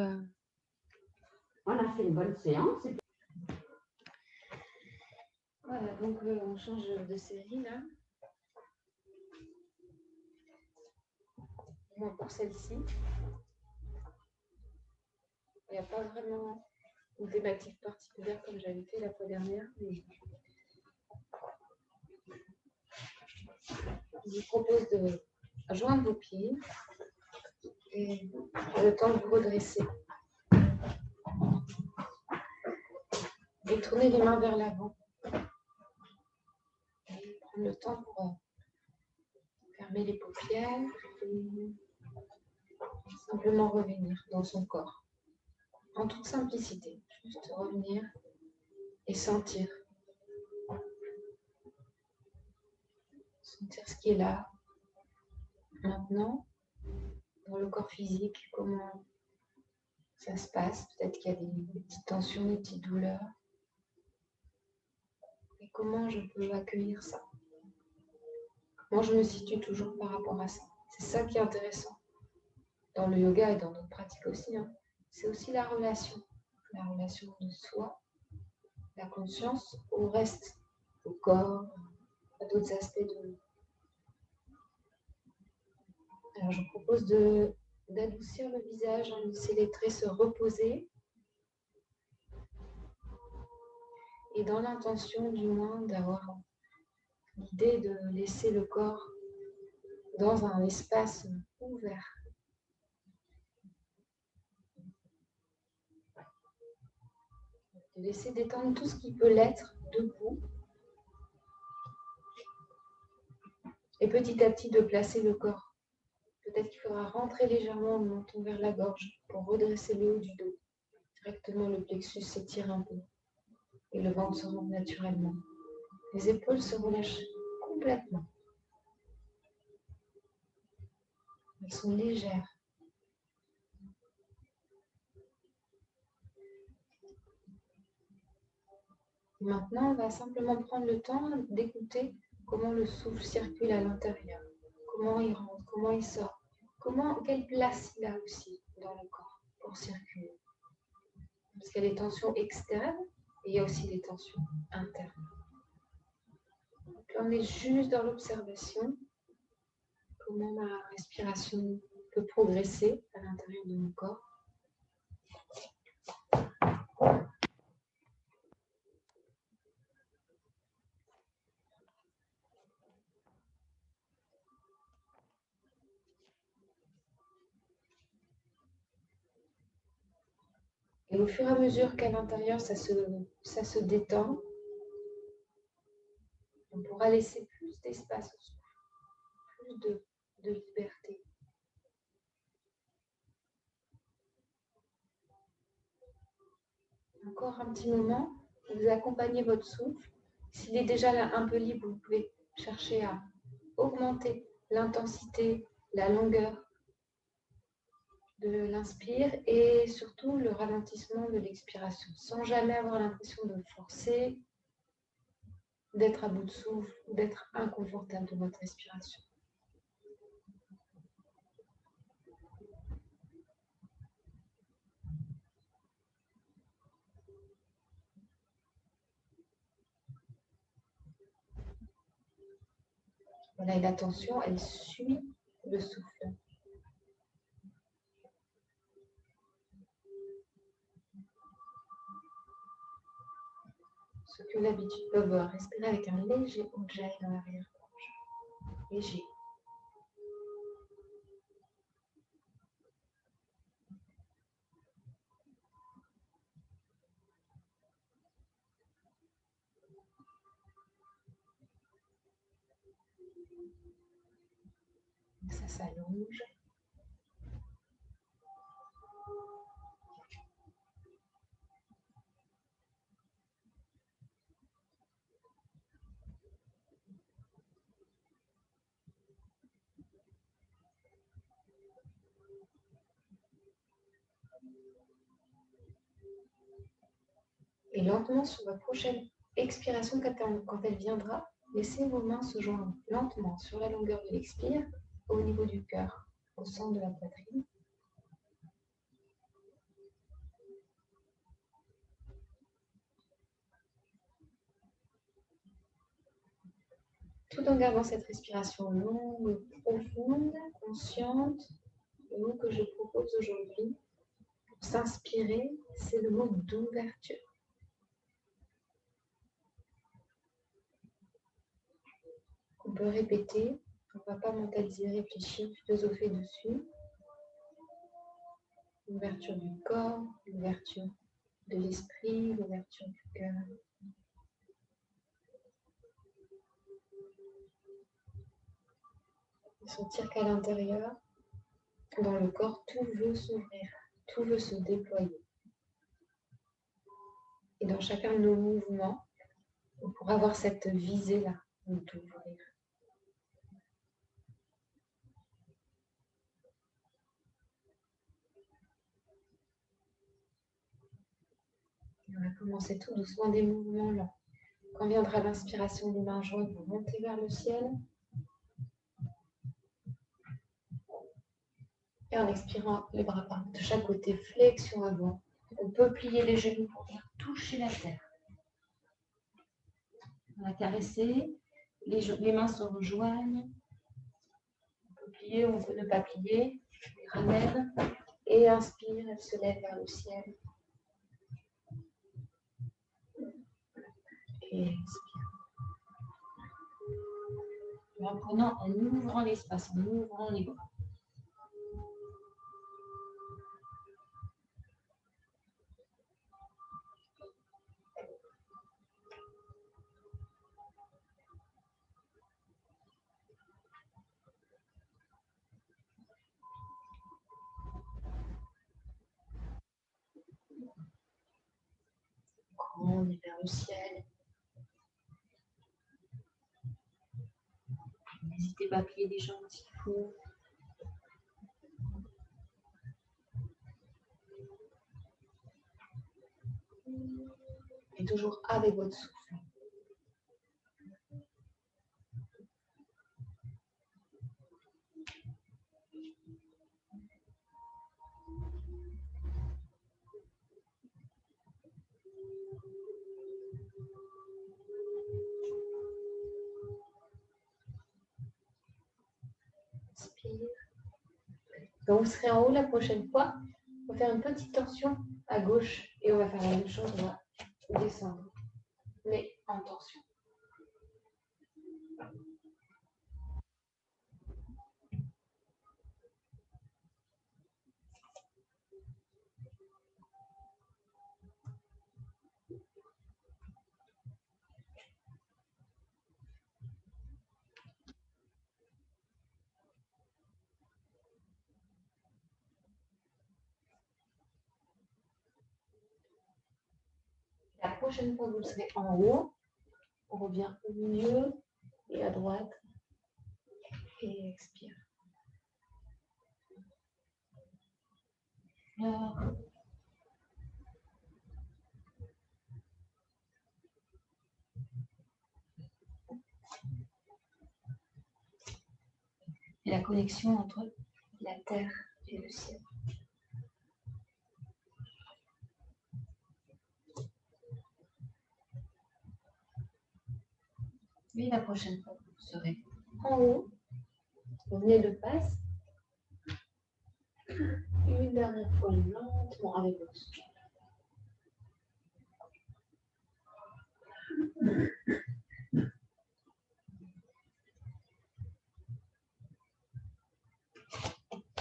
pas. On a fait une bonne séance. Voilà, donc on change de série là. Moi pour celle-ci, il n'y a pas vraiment une thématique particulière comme j'avais fait la fois dernière. Mais je vous propose de joindre vos pieds et le temps de vous redresser. Et tourner les mains vers l'avant. Et prendre le temps pour fermer les paupières et simplement revenir dans son corps. En toute simplicité. Juste revenir et sentir. Sentir ce qui est là. Maintenant, dans le corps physique, comment ça se passe. Peut-être qu'il y a des petites tensions, des petites douleurs. Et comment je peux accueillir ça? Moi, je me situe toujours par rapport à ça. C'est ça qui est intéressant. Dans le yoga et dans d'autres pratiques aussi, hein. C'est aussi la relation. La relation de soi, la conscience au reste, au corps, à d'autres aspects de nous. Alors, je vous propose d'adoucir le visage, de laisser les traits se reposer. Et dans l'intention, du moins, d'avoir l'idée de laisser le corps dans un espace ouvert. De laisser détendre tout ce qui peut l'être debout. Et petit à petit de placer le corps. Peut-être qu'il faudra rentrer légèrement le menton vers la gorge pour redresser le haut du dos. Directement le plexus s'étire un peu. Et le ventre se rentre naturellement. Les épaules se relâchent complètement. Elles sont légères. Maintenant, on va simplement prendre le temps d'écouter comment le souffle circule à l'intérieur. Comment il rentre, comment il sort. Quelle place il a aussi dans le corps pour circuler. Parce qu'il y a des tensions externes et il y a aussi des tensions internes. Donc là, on est juste dans l'observation. Comment ma respiration peut progresser à l'intérieur de mon corps. Et au fur et à mesure qu'à l'intérieur, ça se détend, on pourra laisser plus d'espace au souffle, plus de liberté. Encore un petit moment, vous accompagnez votre souffle. S'il est déjà là un peu libre, vous pouvez chercher à augmenter l'intensité, la longueur de l'inspire et surtout le ralentissement de l'expiration, sans jamais avoir l'impression de forcer, d'être à bout de souffle, d'être inconfortable de votre respiration. Voilà, et l'attention, elle suit le souffle. Ceux qui ont l'habitude peuvent respirer avec un léger ujjayi dans l'arrière-gorge. Léger. Ça s'allonge. Et lentement, sur votre prochaine expiration, quand elle viendra, laissez vos mains se joindre lentement sur la longueur de l'expire, au niveau du cœur, au centre de la poitrine. Tout en gardant cette respiration longue, profonde, consciente, le mot que je propose aujourd'hui pour s'inspirer, c'est le mot d'ouverture. On peut répéter, on ne va pas mentaliser, réfléchir, philosopher dessus. L'ouverture du corps, l'ouverture de l'esprit, l'ouverture du cœur. Sentir qu'à l'intérieur, dans le corps, tout veut s'ouvrir, tout veut se déployer. Et dans chacun de nos mouvements, on pourra avoir cette visée-là d'ouvrir. On va commencer tout doucement des mouvements lents. Quand viendra l'inspiration, les mains jointes vont monter vers le ciel. Et en expirant, les bras partent de chaque côté, flexion avant. On peut plier les genoux pour venir toucher la terre. On va caresser, les mains se rejoignent. On peut plier, on peut ne pas plier. Les ramène et inspire, elle se lève vers le ciel. Et expire. Et en prenant, en ouvrant l'espace, en ouvrant les bras. On est vers le ciel. N'hésitez pas à plier les jambes s'il faut. Et toujours avec votre souffle. Inspire. Quand vous serez en haut la prochaine fois, on va faire une petite torsion à gauche et on va faire la même chose, on va descendre, mais en torsion. La prochaine fois que vous serez en haut, on revient au milieu et à droite et expire. Alors, et la connexion entre la terre et le ciel. Et la prochaine fois que vous serez en haut, vous venez de passe. Une dernière fois lentement avec votre souffle.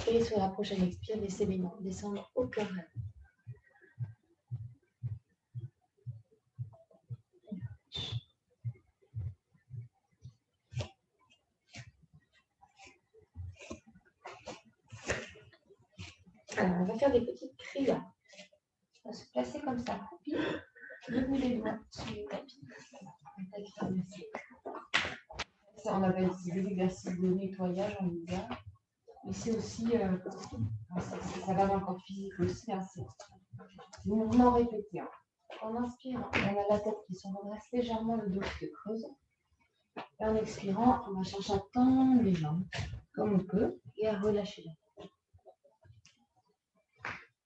Et sur la prochaine expire, laissez les mains descendre au cœur. Alors, on va faire des petites kriyas. On va se placer comme ça, accroupi. Le bout des doigts sur le tapis. Ça, on appelle des exercices de nettoyage en yoga. Mais c'est aussi, ça va dans le corps physique aussi. Hein, c'est des mouvements répétés. Hein. En inspirant, on a la tête qui se redresse légèrement, le dos qui se creuse. Et en expirant, on va chercher à tendre les jambes comme on peut et à relâcher la tête.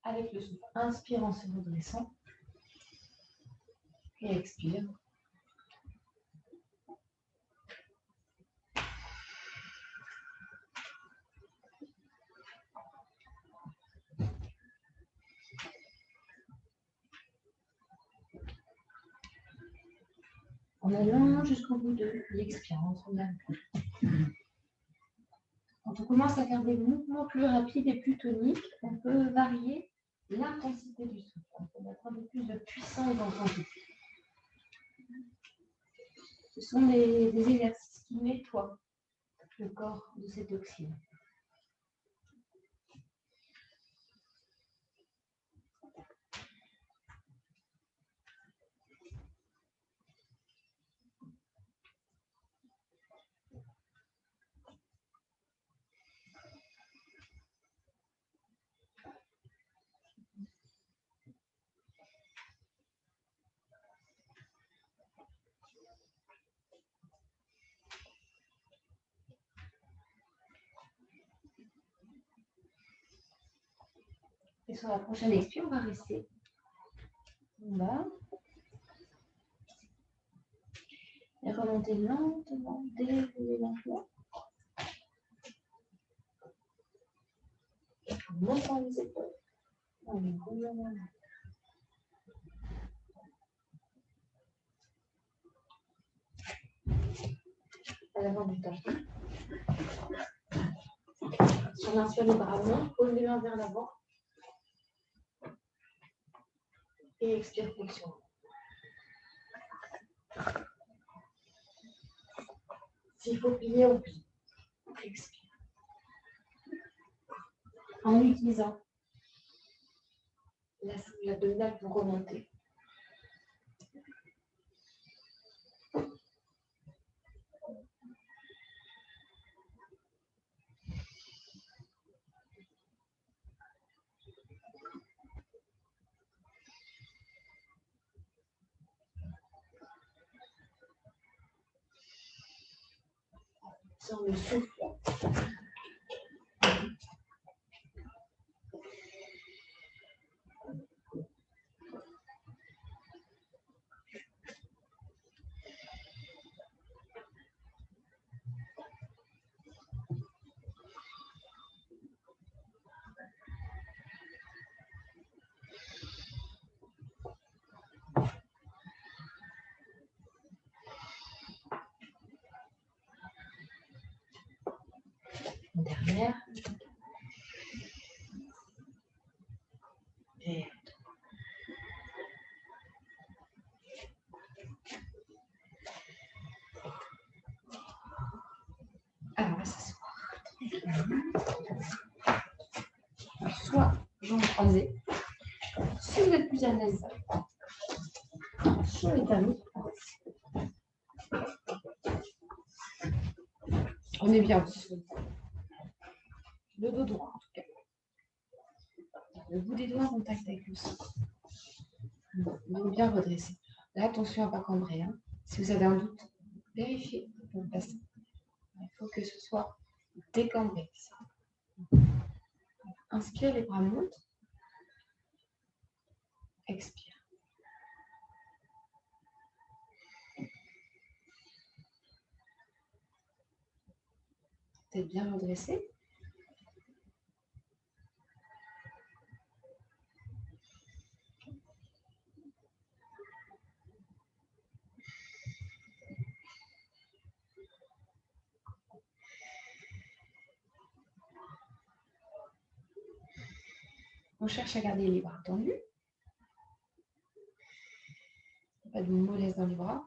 avec le souffle. Inspire en se redressant. Et expire. En allant jusqu'au bout de l'expérience. Quand on commence à faire des mouvements plus rapides et plus toniques, on peut varier l'intensité du souffle. On peut mettre un peu plus de puissance dans son souffle. Ce sont des exercices qui nettoient le corps de ces toxines. Et sur la prochaine expire, on va rester en bas. Et remonter lentement, dérouler lentement. En montant les épaules. En les roulant. À l'avant du tapis. Si on inspire les bras longs, pose les mains vers l'avant. Et expire flexion. S'il faut plier, on plie. Expire. En utilisant la souple abdominale pour remonter. Sur le souffle. Dernière. Et alors, on va s'asseoir. Soit jambes croisées, si vous êtes plus à l'aise sur les talons. On est bien aussi. Le dos droit, en tout cas. Le bout des doigts en contact avec le sol. Donc bien redresser. Là, attention à ne pas cambrer. Hein. Si vous avez un doute, vérifiez. Il faut que ce soit décambré. Inspire, les bras montent. Expire. Tête bien redressée. On cherche à garder les bras tendus. Pas de mollesse dans les bras.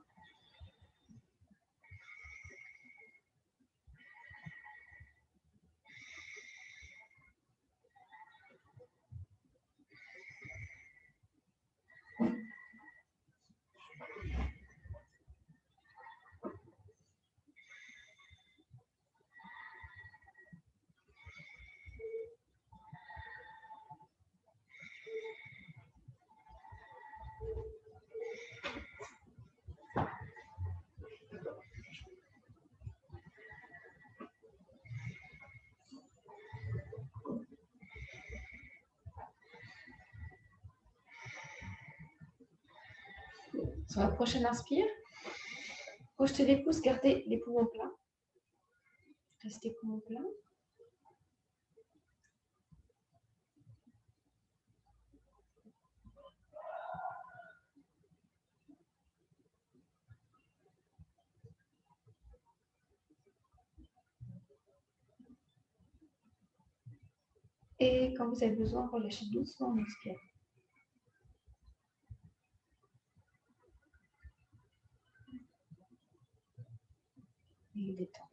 Sur la prochaine inspire, projetez les pouces, gardez les poumons pleins. Restez poumons pleins. Et quand vous avez besoin, relâchez doucement l'inspire. Et détendre.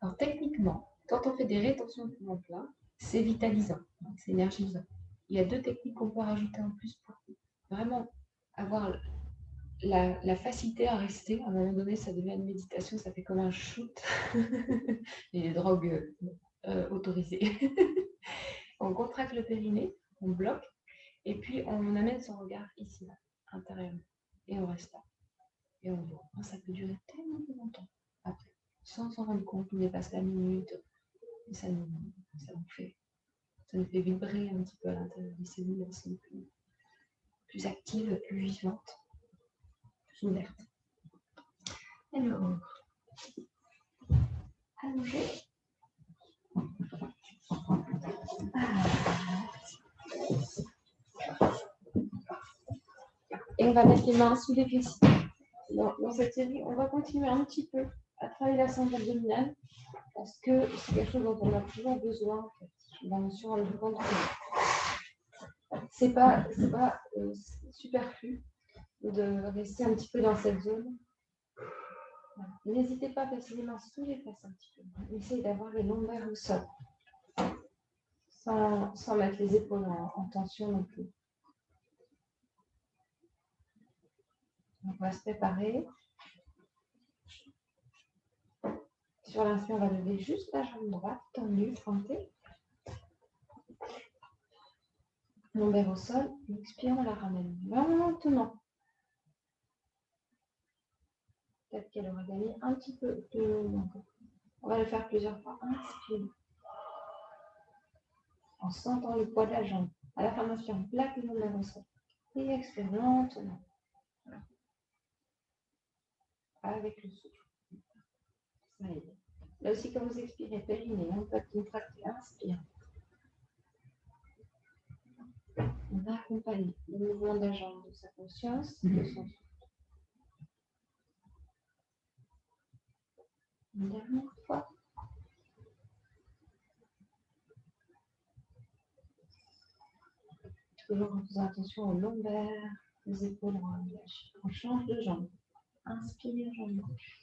Alors techniquement, quand on fait des rétentions de poumons pleins, c'est vitalisant, c'est énergisant. Il y a 2 techniques qu'on peut rajouter en plus pour vraiment avoir la facilité à rester. À un moment donné, ça devient une méditation, ça fait comme un shoot. Et les drogues autorisées. On contracte le périnée, on bloque, et puis on amène son regard ici, là, intérieurement. Et on reste là. Et on voit. Ça peut durer tellement longtemps après, sans s'en rendre compte. On dépasse la minute. Et ça nous fait vibrer un petit peu à l'intérieur des cellules. Elles sont plus actives, plus vivantes, plus ouvertes. Alors, allongez. Et on va mettre les mains sous les fessiers. Dans cette série, on va continuer un petit peu à travailler la sangle abdominale parce que c'est quelque chose dont on a toujours besoin. En fait. On va se rendre compte que c'est pas superflu de rester un petit peu dans cette zone. Voilà. N'hésitez pas à passer les mains sous les fesses un petit peu. Essayez d'avoir les lombaires au sol sans mettre les épaules en tension non plus. On va se préparer. Sur l'inspire, on va lever juste la jambe droite, tendue, pointée. Lombaire au sol. L'expire, on la ramène lentement. Peut-être qu'elle aura gagné un petit peu de longueur. On va le faire plusieurs fois. Inspire. En sentant le poids de la jambe. À la fin de l'inspire, on plaque le lombaire au sol. Et expire lentement. Voilà. Avec le souffle. Ça aide. Là aussi, quand vous expirez, périnée, on peut contracter, inspire. On va accompagner le mouvement de la jambe de sa conscience, de son souffle. Une dernière fois. Toujours en faisant attention aux lombaires, aux épaules relâchées. On change de jambe. Inspire, jambe gauche.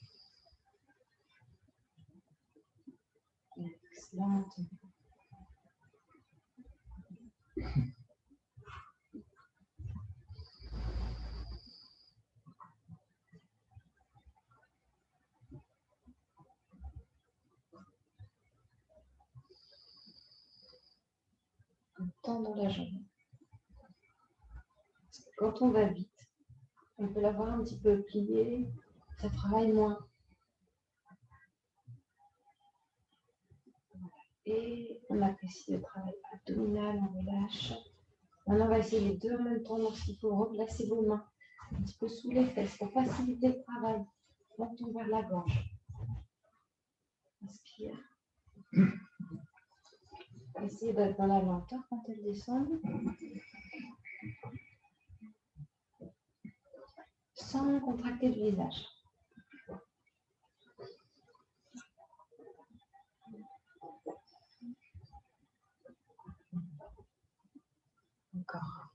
Excellent. On tend dans la jambe. Quand on va vite, on peut l'avoir un petit peu pliée, ça travaille moins. Et on apprécie le travail abdominal, on relâche. Maintenant, on va essayer les 2 en même temps. Lorsqu'il faut replacer vos mains un petit peu sous les fesses pour faciliter le travail. Montons vers la gorge. Inspire. Essayez d'être dans la lenteur quand elle descend. Sans contracter le visage. Encore.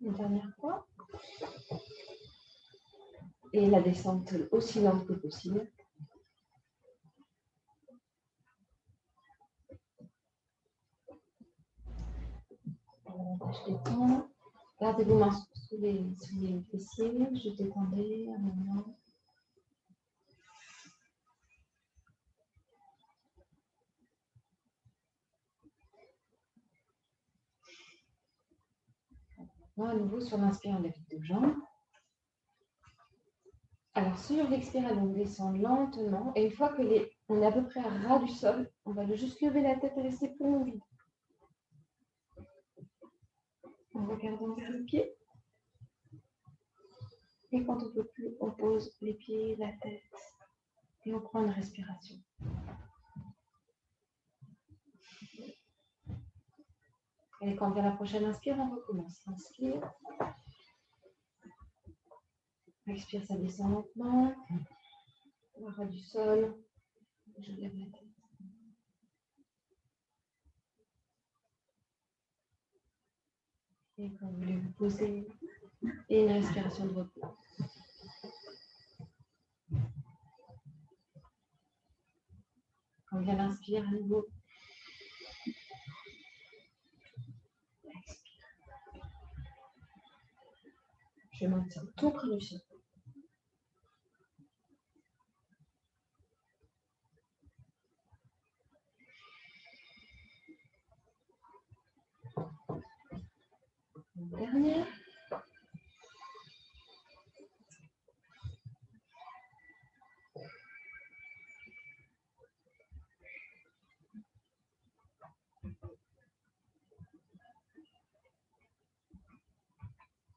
Une dernière fois. Et la descente aussi lente que possible. Je détends. Gardez vos mains sous les fessiers. Je détendais un moment. Maintenant, à nouveau, sur l'inspire, on lève les deux jambes. Alors, sur l'expire, on descend lentement. Et une fois que on est à peu près à ras du sol, on va juste lever la tête et rester poumon vide. En regardant vers le pied. Et quand on ne peut plus, on pose les pieds, la tête. Et on prend une respiration. Et quand vient la prochaine inspire, on recommence. Inspire. Expire, ça descend lentement. Au ras du sol. Je lève la tête. Et quand vous voulez vous poser, et une respiration de repos. Quand vient l'inspire, à nouveau. Expire. Je maintiens tout près du sol. Dernière.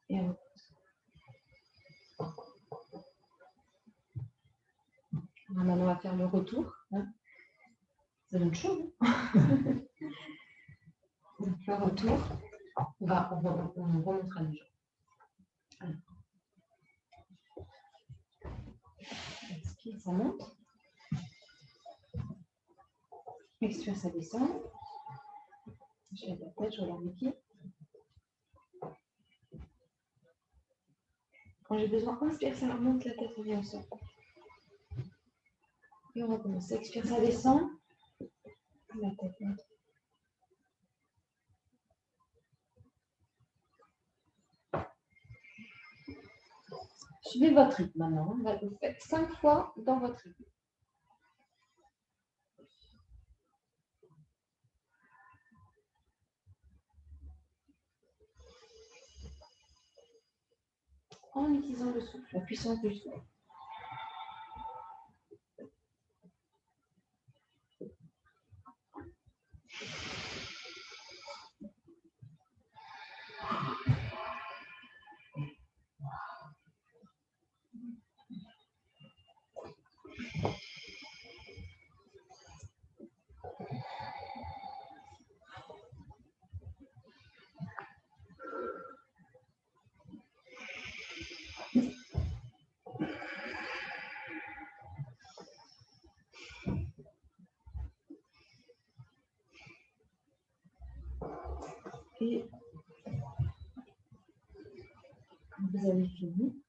Et on repose. Alors maintenant, on va faire le retour. Ça donne chaud. Donc, le retour, on remontera les jambes. Expire, ça monte. Expire, ça descend. Je lève la tête, je regarde les pieds. Quand j'ai besoin, inspire, ça remonte, la tête revient au sol. Et on recommence. Expire, ça descend. La tête monte. Suivez votre rythme maintenant. Vous faites 5 fois dans votre rythme. En utilisant le souffle, la puissance du souffle. Et quand vous avez fini,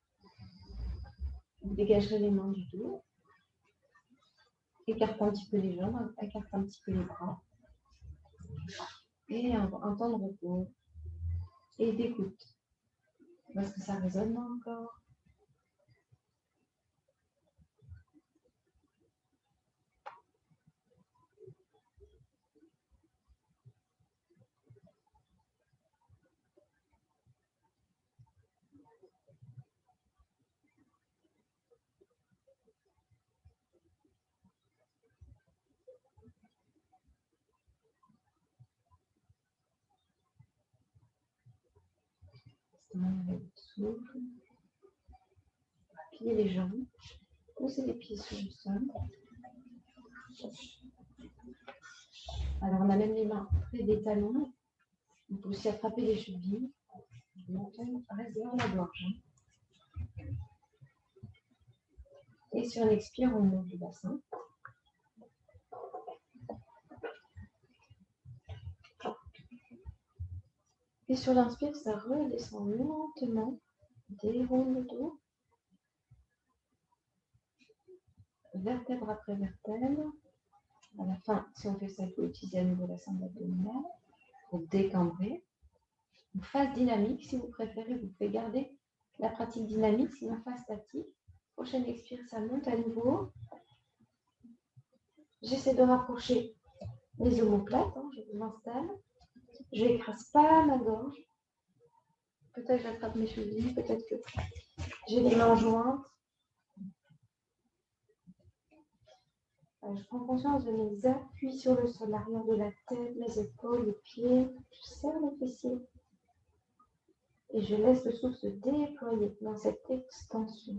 vous dégagerez les mains du dos. Écartez un petit peu les jambes, écartez un petit peu les bras. Et un temps de repos. Et d'écoute. Parce que ça résonne dans le corps. Avec le souffle. Pliez les jambes. Posez les pieds sur le sol. Alors, on amène les mains près des talons. On peut aussi attraper les chevilles. Le menton reste vers la gorge. Et sur l'expire, on monte le bassin. Et sur l'inspire, ça redescend lentement. Déroule le dos. Vertèbre après vertèbre. À la fin, si on fait ça, il faut utiliser à nouveau la sangle abdominale pour décambrer. Une phase dynamique, si vous préférez, vous pouvez garder la pratique dynamique, sinon phase statique. Prochaine expire, ça monte à nouveau. J'essaie de rapprocher les omoplates, je m'installe. Je n'écrase pas ma gorge. Peut-être j'attrape mes chevilles, peut-être que j'ai les mains jointes. Je prends conscience de mes appuis sur le sol, l'arrière de la tête, mes épaules, les pieds. Je serre les fessiers. Et je laisse le souffle se déployer dans cette extension.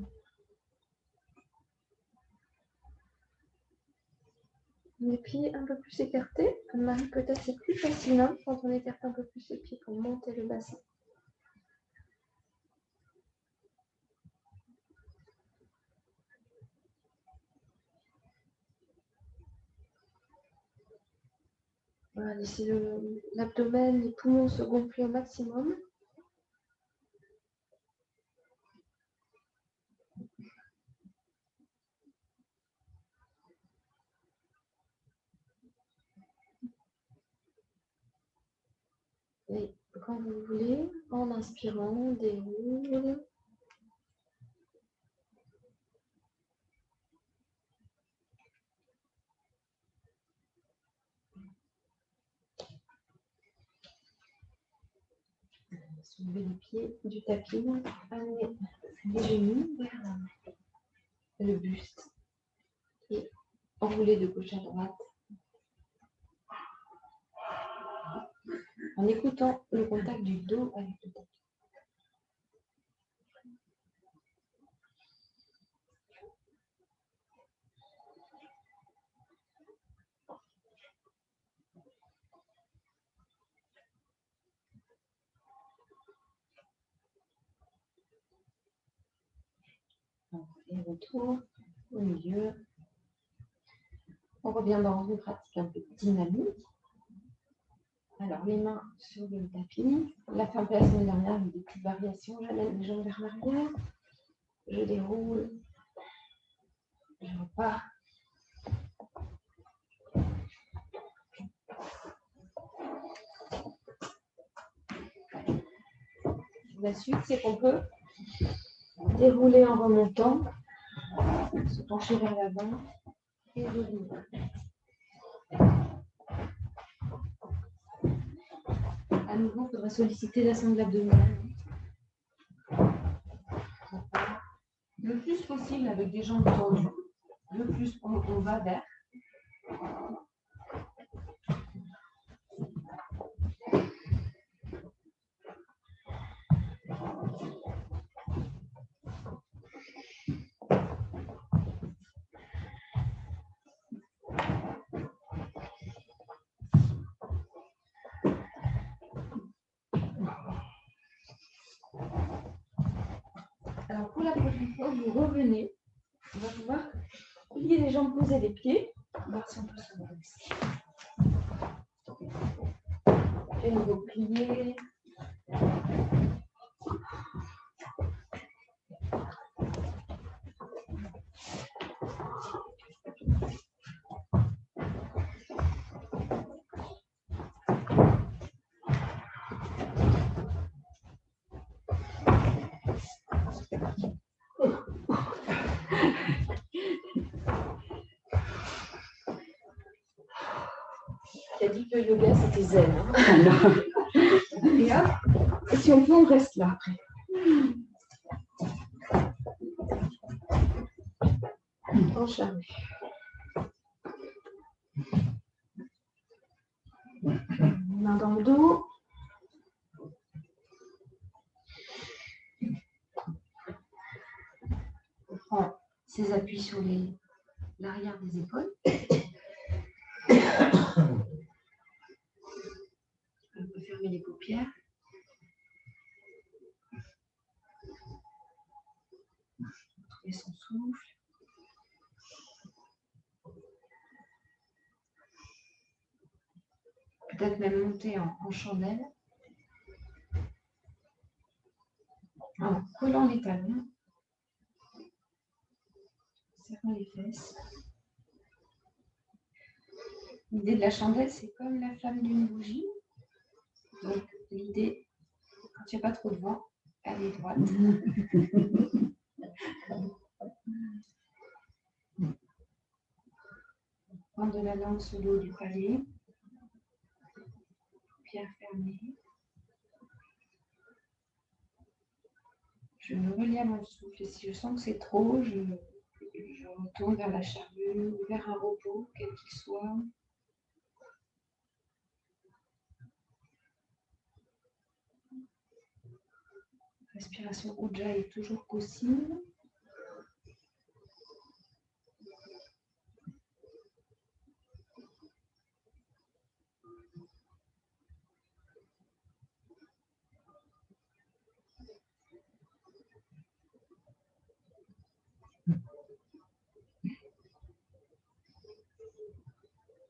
Les pieds un peu plus écartés. Anne-Marie, peut-être c'est plus facile hein, quand on écarte un peu plus les pieds pour monter le bassin. Voilà, laissez l'abdomen, les poumons se gonfler au maximum. Et quand vous voulez, en inspirant, déroule. Soulevez les pieds du tapis, amenez les genoux vers le buste et enroulez de gauche à droite en écoutant le contact du dos avec le tapis. Et retour au milieu. On revient dans une pratique un peu dynamique. Alors, les mains sur le tapis. La fin de la semaine dernière avec des petites variations. J'amène les jambes vers l'arrière. Je déroule. Je repars. La suite, c'est qu'on peut dérouler en remontant, se pencher vers l'avant et revenir. À nouveau, il faudra solliciter la sangle abdominale. Le plus possible avec des jambes tendues. Le plus on va vers. Alors pour la prochaine fois, vous revenez. On va pouvoir plier les jambes, poser les pieds. Voir si on peut se redresser. Et nouveau plier. Qui a dit que le yoga c'était zen. Hein. Et hop, et si on peut, on reste là après. En charrue. Main dans le dos. On prend ses appuis sur l'arrière des épaules. On peut fermer les paupières. Trouver son souffle. Peut-être même monter en chandelle. En collant les talons. Serrant les fesses. L'idée de la chandelle, c'est comme la flamme d'une bougie. Donc, l'idée, quand il n'y a pas trop de vent, elle est droite. Prendre de la langue sur le haut du palais. Paupières fermées. Je me relie à mon souffle et si je sens que c'est trop, je me tourne vers la charrue, vers un repos, quel qu'il soit. Respiration Ujjayi toujours possible.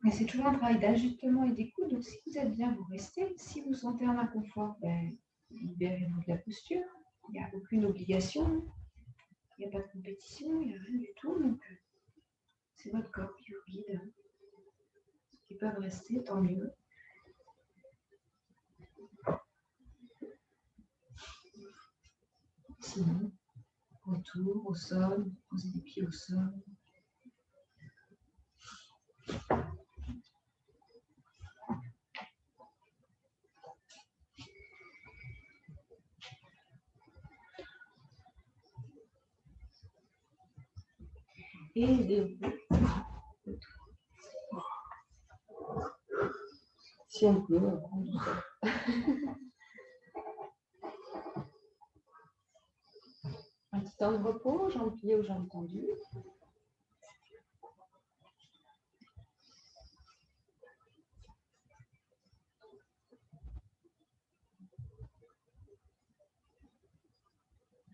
Mais c'est toujours un travail d'ajustement et d'écoute. Donc, si vous êtes bien, vous restez. Si vous sentez un inconfort, libérez-vous de la posture. Il n'y a aucune obligation. Il n'y a pas de compétition. Il n'y a rien du tout. Donc, c'est votre corps qui vous guide. Ceux qui peuvent rester, tant mieux. Sinon, retour au sol. Posez les pieds au sol. Et aidez-vous. Si on peut, en douceur. Un petit temps de repos, jambes pliées aux jambes tendues.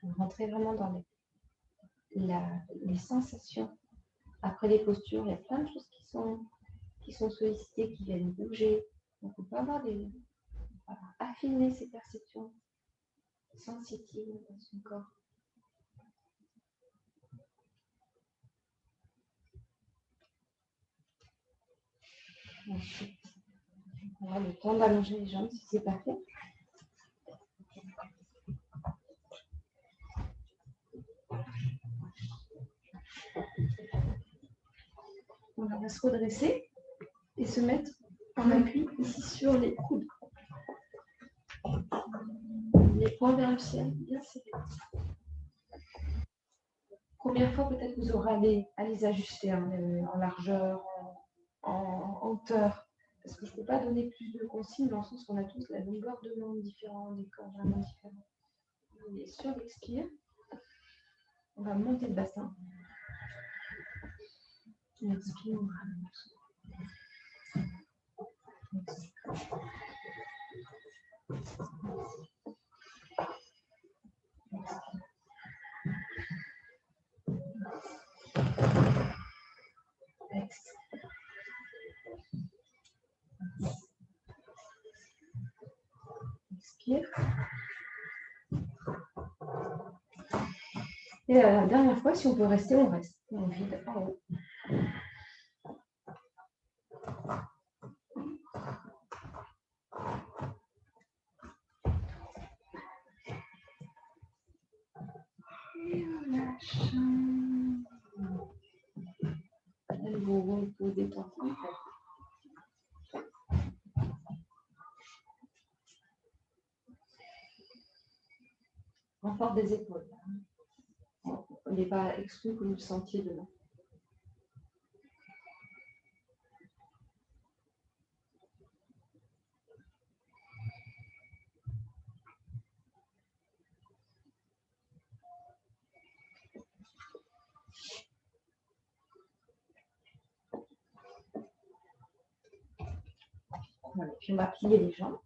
Vous rentrez vraiment dans les sensations. Après les postures, il y a plein de choses qui sont sollicitées, qui viennent bouger. Donc, on peut avoir affiner ses perceptions sensitives dans son corps. Ensuite, on aura le temps d'allonger les jambes si ce n'est pas fait. On va se redresser et se mettre en appui ici sur les coudes. Les poings vers le ciel, bien serrés. Première fois, peut-être vous aurez à les ajuster en largeur, en hauteur. Parce que je ne peux pas donner plus de consignes dans le sens qu'on a tous la longueur de membres différents, des corps vraiment différents. Et sur l'expire, on va monter le bassin. L'expire, on rallonge. Expire. Et la dernière fois, si on peut rester, on reste. On vide en haut. Et on lâche. Vous détendez. Renfort des épaules. On n'est pas exclu que vous le sentiez demain. Voilà. Puis on va plier les jambes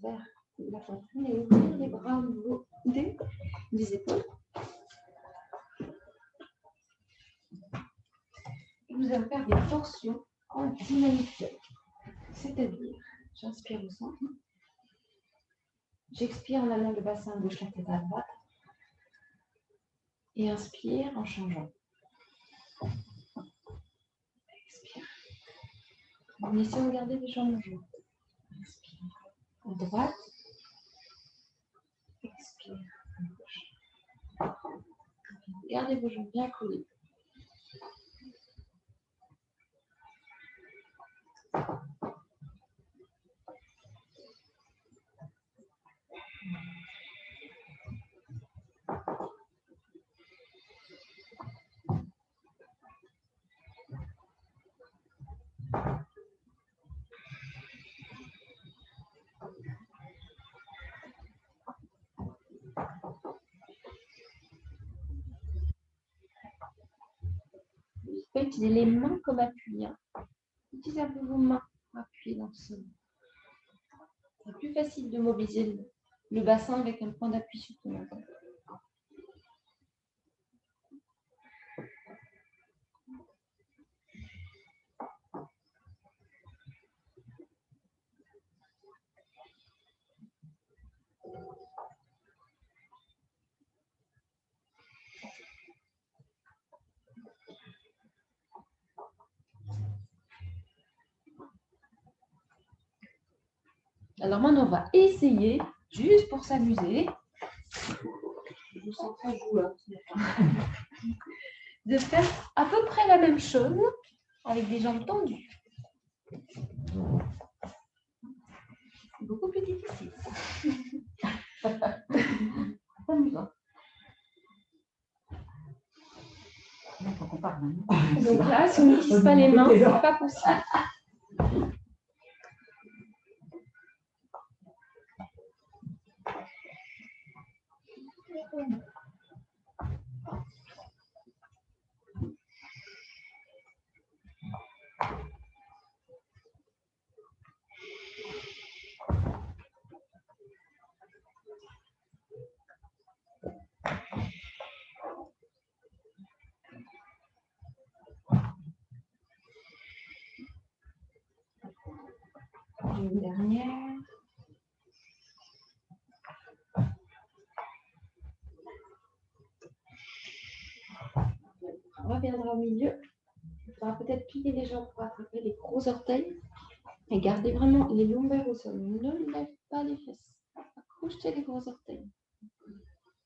vers la poitrine et ouvrir les bras au niveau des épaules. Vous allez faire des torsions en dynamique. C'est-à-dire, j'inspire au centre. J'expire en amenant le bassin à gauche, la tête à droite. Et inspire en changeant. Expire. En essayant de garder les jambes en joue. Inspire à droite. Expire à gauche. Gardez vos jambes bien collées. pouvez utiliser les mains comme appui. Hein. Utilisez un peu vos mains pour appuyer dans le sol. C'est plus facile de mobiliser le bassin avec un point d'appui sur ton menton. Alors maintenant, on va essayer, juste pour s'amuser, je sens que ça joue là, de faire à peu près la même chose avec des jambes tendues. C'est beaucoup plus difficile. Amusant. Donc là, si on n'utilise pas les mains, ce n'est pas possible. Une dernière. On reviendra au milieu. Il faudra peut-être plier les jambes pour attraper les gros orteils et garder vraiment les lombaires au sol. Ne lève pas les fesses. Accrochez les gros orteils.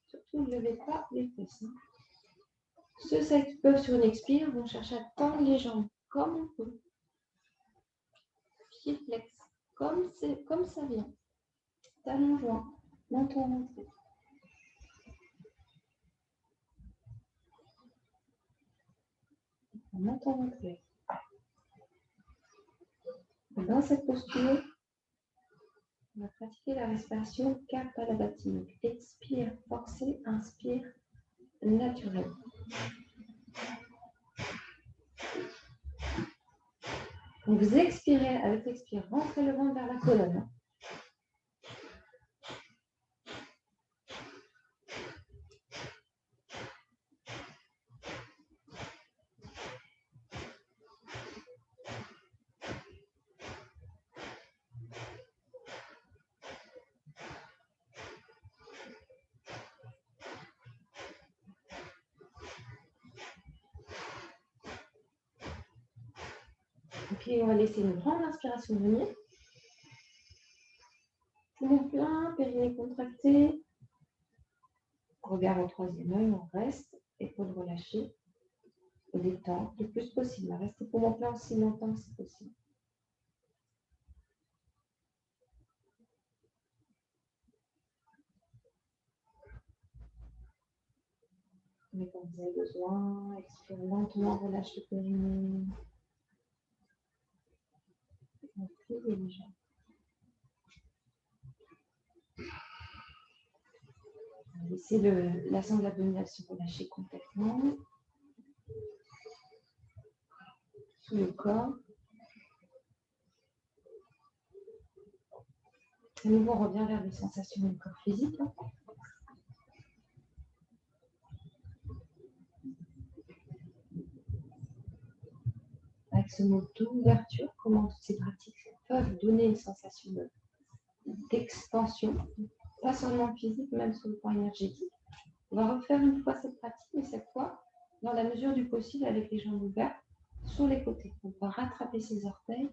Surtout, ne levez pas les fesses. Hein. Ceux qui peuvent sur une expire vont chercher à tendre les jambes comme on peut. Pied flex, comme ça vient. Talon joint, menton rentré. Menton rentré. Dans cette posture, on va pratiquer la respiration Kapalabhati. Donc, expire forcé, inspire naturel. Donc, vous expirez avec l'expire, rentrez le ventre vers la colonne. Ok, on va laisser une grande inspiration venir. Poumon plein, périnée contracté. Regard au troisième œil, on reste. Épaules relâchées. On détend le plus possible. Restez poumon plein aussi longtemps que c'est possible. Mais quand vous avez besoin, expire lentement, relâche le périnée. On plie les jambes. Laissez la sangle abdominale se relâcher complètement. Sous le corps. À nouveau, on revient vers les sensations du corps physique. Avec ce mot d'ouverture, comment toutes ces pratiques peuvent donner une sensation d'expansion, pas seulement physique, même sur le plan énergétique. On va refaire une fois cette pratique, mais cette fois, dans la mesure du possible, avec les jambes ouvertes sur les côtés. On va rattraper ses orteils,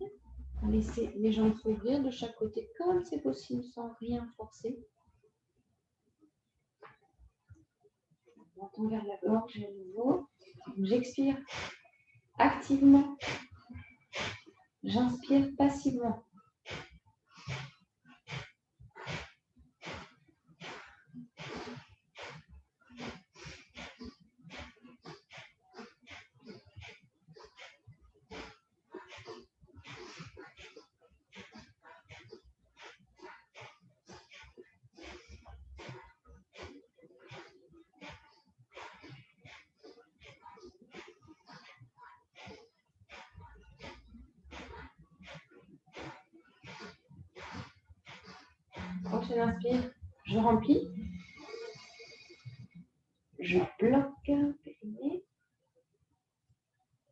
laisser les jambes s'ouvrir de chaque côté comme c'est possible, sans rien forcer. On tend vers la gorge à nouveau. J'expire activement. J'inspire passivement. prochaine inspire, je remplis. Je bloque périnée.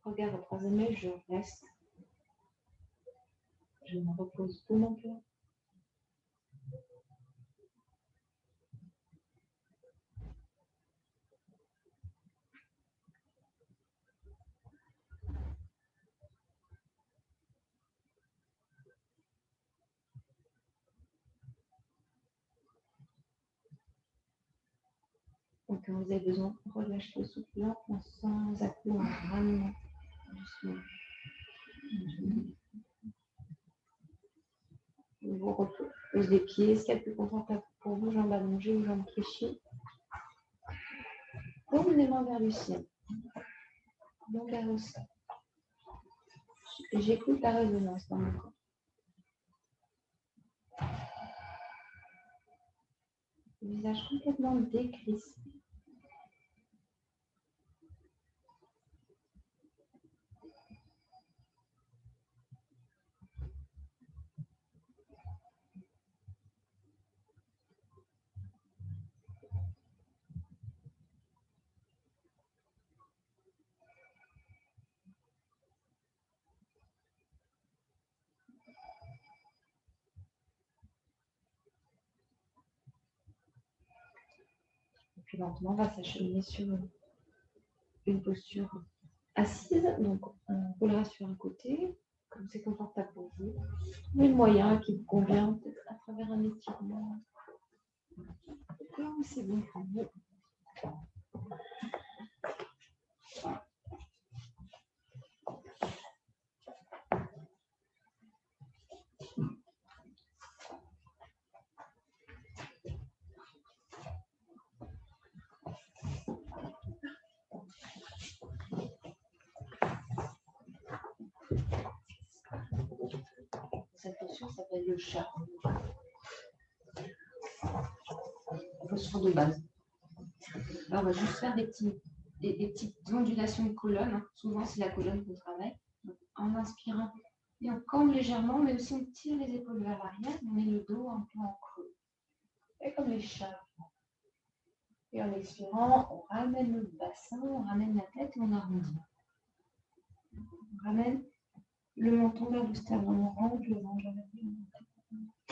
Regarde au troisième œil, je reste. Je me repose tout mon cœur. Donc, quand vous avez besoin, relâchez le souffle lentement, sans à-coups, en ramenant doucement. Vous reposez les pieds, ce qu'il y a de plus confortable pour vous, jambes allongées ou jambes fléchies. Tournez les mains vers le ciel. Longueur au sol. Et j'écoute la résonance dans mon corps. Le visage complètement décrispé. Et puis lentement, on va s'acheminer sur une posture assise. Donc, on roulera sur un côté, comme c'est confortable pour vous. Trouvez le moyen qui vous convient, peut-être à travers un étirement. Là où c'est bon pour vous. Cette posture s'appelle le chat. Posture de base. Là, on va juste faire des petites ondulations de colonne. Hein. Souvent, c'est la colonne qu'on travaille. Donc, en inspirant, et on cambre légèrement, mais aussi on tire les épaules vers l'arrière. On met le dos un peu en creux. Et comme les chats. Et en expirant, on ramène le bassin, on ramène la tête et on arrondit. On ramène le menton vers le sternum, on rentre le ventre vers la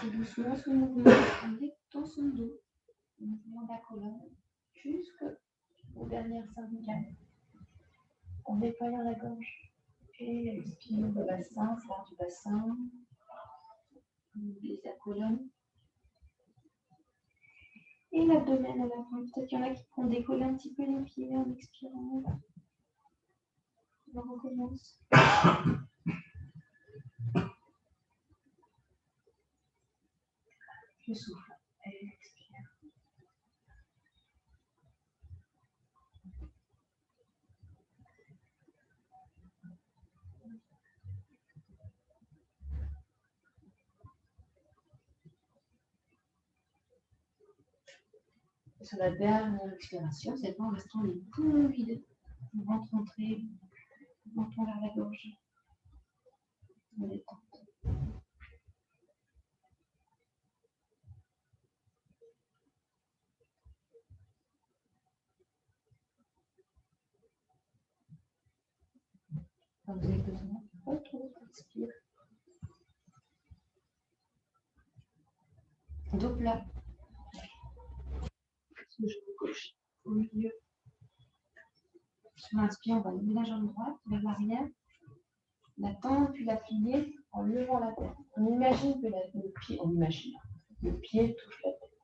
et doucement, ce mouvement, on détend son dos, le mouvement de la colonne, jusqu'aux dernières cervicales. En déployant la gorge et expire le bassin, faire du bassin, la colonne. Et l'abdomen à la fin. Peut-être qu'il y en a qui pourront décoller un petit peu les pieds en expirant. On recommence. Je souffle. Et expire. Et sur la dernière expiration, cette fois en restant les poumons vides. Le ventre entré, le menton vers la gorge. On détend. Quand vous avez besoin, retour, expire. Dos plat. Sur le genou gauche, au milieu. Sur l'inspire, on va lever la jambe droite vers l'arrière, la tendre puis la plier en levant la tête. On imagine que le pied touche la tête.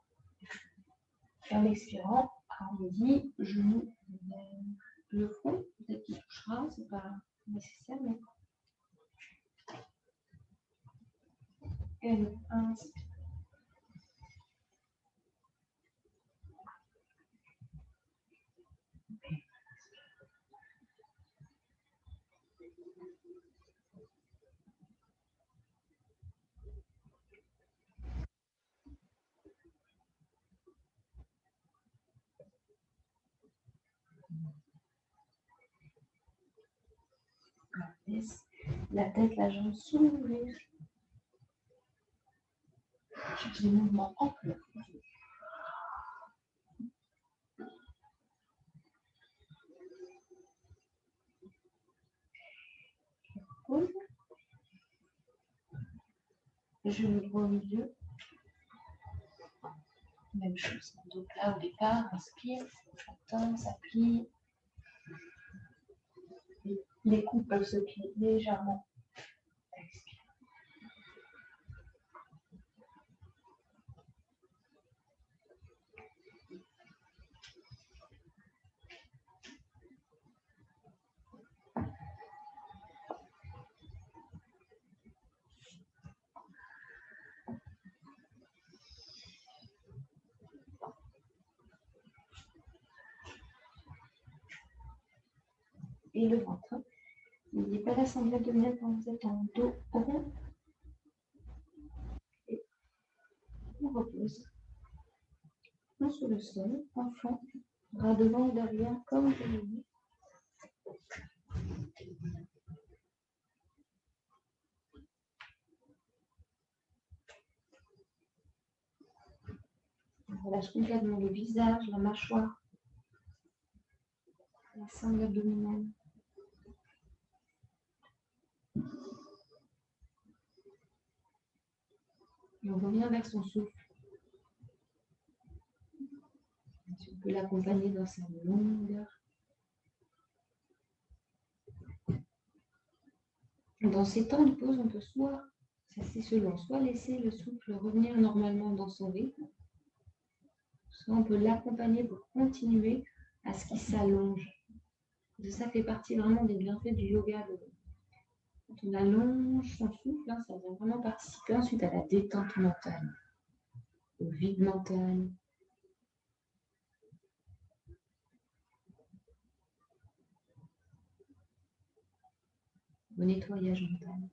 Et en expirant, arrondi, genou, le front, peut-être qu'il touchera, c'est pas nécessaire, mais. Et le inspire. Laisse la tête, la jambe s'ouvrir. cherche des mouvements amples. Pause. Je me vois au milieu. Même chose. Donc là, au départ, inspire, attends, ça plie. Les coups peuvent se plier légèrement. Expire. Et le ventre. N'oubliez pas la sangle abdominale quand vous êtes en dos rond. Et on repose. Main sur le sol, enfant, bras devant et derrière, comme vous voulez. On relâche complètement le visage, la mâchoire, la sangle abdominale. Et on revient vers son souffle. On peut l'accompagner dans sa longueur. Dans ces temps de pause, on peut soit, ça c'est selon, soit laisser le souffle revenir normalement dans son rythme, soit on peut l'accompagner pour continuer à ce qu'il s'allonge. Ça fait partie vraiment des bienfaits du yoga. Quand on allonge son souffle, ça vient vraiment participer ensuite à la détente mentale, au vide mental. Au nettoyage mental,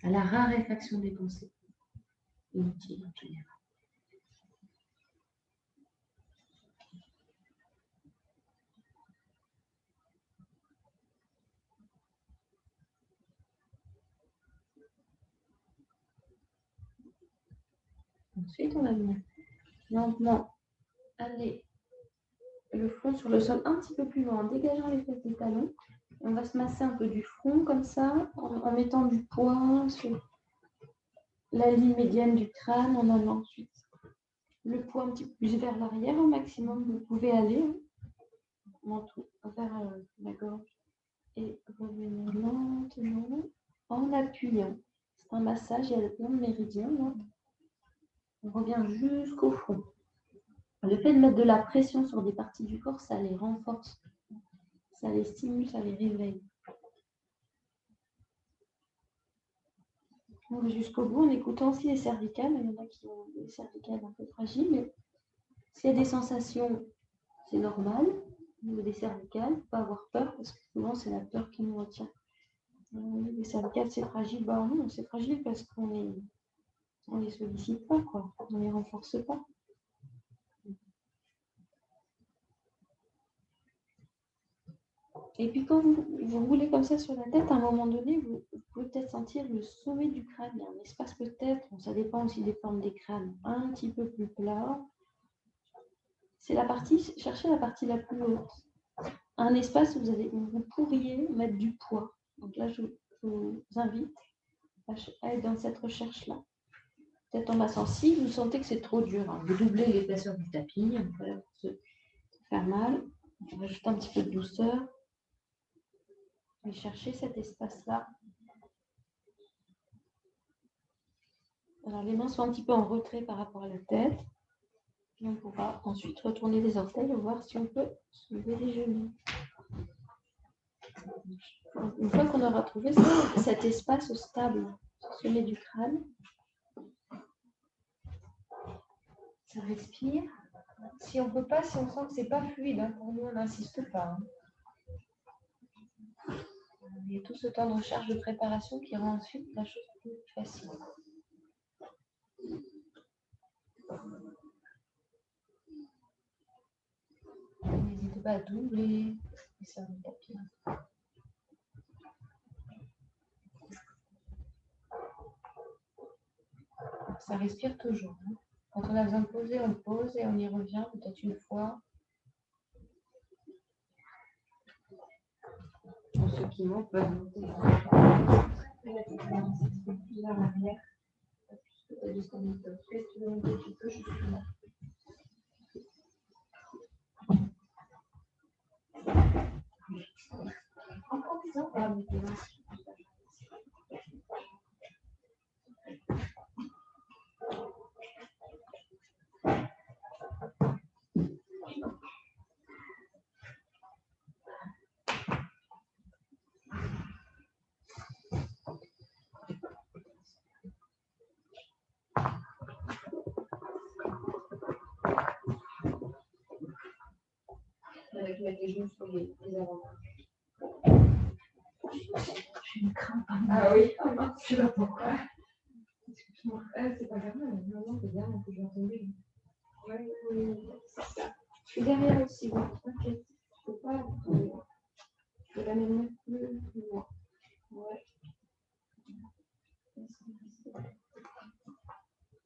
à la raréfaction des pensées inutiles en général. Ensuite, on va venir lentement aller le front sur le sol un petit peu plus loin, en dégageant les fesses des talons. On va se masser un peu du front comme ça, en mettant du poids sur la ligne médiane du crâne, en allant ensuite le poids un petit peu plus vers l'arrière au maximum. Vous pouvez aller vers la gorge et revenir lentement en appuyant. C'est un massage, il y a plein de méridiens. Là. On revient jusqu'au front. Le fait de mettre de la pression sur des parties du corps, ça les renforce, ça les stimule, ça les réveille. On va jusqu'au bout en écoutant aussi les cervicales. Il y en a qui ont des cervicales un peu fragiles. Mais s'il y a des sensations, c'est normal. Au niveau des cervicales, il ne faut pas avoir peur parce que souvent c'est la peur qui nous retient. Les cervicales, c'est fragile. Non, c'est fragile parce qu'on les sollicite pas, quoi. On les renforce pas. Et puis quand vous roulez comme ça sur la tête, à un moment donné, vous pouvez peut-être sentir le sommet du crâne. Il y a un espace peut-être, ça dépend aussi des formes des crânes, un petit peu plus plat. C'est la partie, cherchez la partie la plus haute. Un espace où vous pourriez mettre du poids. Donc là, je vous invite à être dans cette recherche-là. Peut-être en massant, si vous sentez que c'est trop dur, vous doublez l'épaisseur du tapis, pour se faire mal. On rajoute un petit peu de douceur. Et chercher cet espace-là. Alors, les mains sont un petit peu en retrait par rapport à la tête. Et on pourra ensuite retourner les orteils et voir si on peut soulever les genoux. Une fois qu'on aura trouvé cet espace stable, sommet du crâne, ça respire. Si on peut pas, si on sent que c'est pas fluide, pour nous, on n'insiste pas. Il y a tout ce temps de recherche de préparation qui rend ensuite la chose plus facile. N'hésitez pas à doubler les serres du tapis. Ça respire toujours. Hein. Quand on a besoin de poser, on pose et on y revient peut-être une fois. Pour ceux qui montent, peuvent monter. Avec mettre les genoux sur les avant. J'ai une crampe. Ah oui, je sais pas pourquoi. C'est pas grave, non, c'est bien, que je vais tomber. Oui, c'est ça. Je suis derrière aussi, bon, t'inquiète. Je peux pas tomber. Je vais la mettre plus loin. Ouais.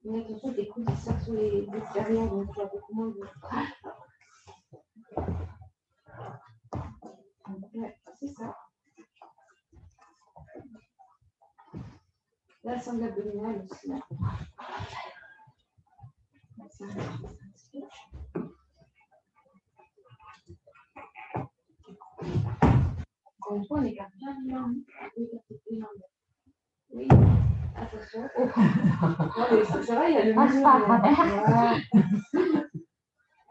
Mais attention, tes coudes, ils sortent sur les derrière, donc tu as beaucoup moins de. Ouais, c'est ça. Là, c'est de l'abdominal aussi. Là. Encore une fois, on écarte bien les mains. Oui, attention. Oh. Non, mais ça va, il y a le muscle.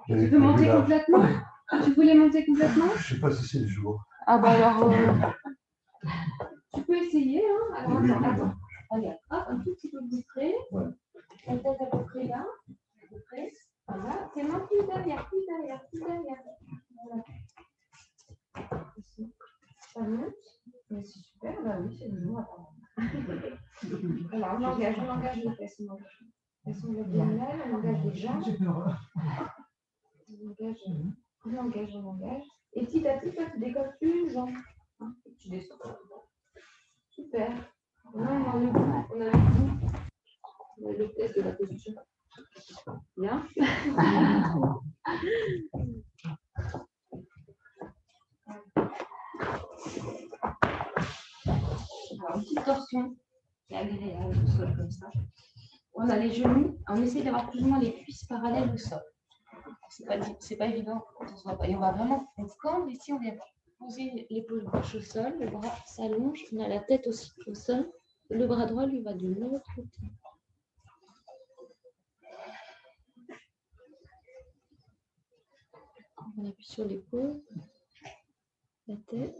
Tu peux monter complètement? Tu voulais monter complètement? Je sais pas si c'est le jour. Ah bah alors, tu peux essayer. Hein. Alors attends. Regarde, hop, un tout petit peu plus près. Ouais. La tête à peu près là. À peu près. Voilà. Tes mains plus derrière, plus derrière, plus derrière. Voilà. Ça monte. Mais c'est super. Bah oui, c'est le jour. Voilà, on engage les fesses. Elles sont abdominales, on engage les jambes. On engage. Et petit à petit, toi, tu décolles une jambe. Hein, et tu descends. Super. Là, on a le bout. On a le test de la position. Bien. Alors, une petite torsion. C'est agréable au sol comme ça. On a les genoux. On essaie d'avoir plus ou moins les cuisses parallèles au sol. C'est pas évident quand on se voit pas. Et on va vraiment, on se cambre ici, on vient poser l'épaule gauche au sol, le bras s'allonge, on a la tête aussi au sol. Le bras droit lui va de l'autre côté. On appuie sur l'épaule, la tête.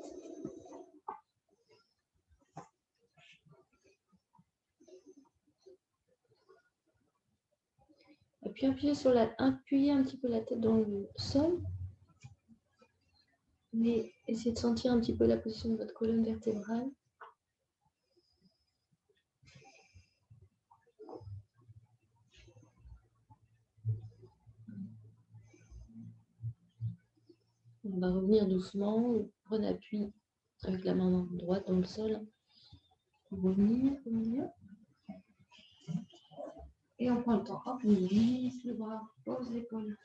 Et puis appuyez un petit peu la tête dans le sol. Mais essayez de sentir un petit peu la position de votre colonne vertébrale. On va revenir doucement. Prenez appui avec la main droite dans le sol. Revenir. Et on prend le temps. Hop, on glisse le bras, pose l'épaule.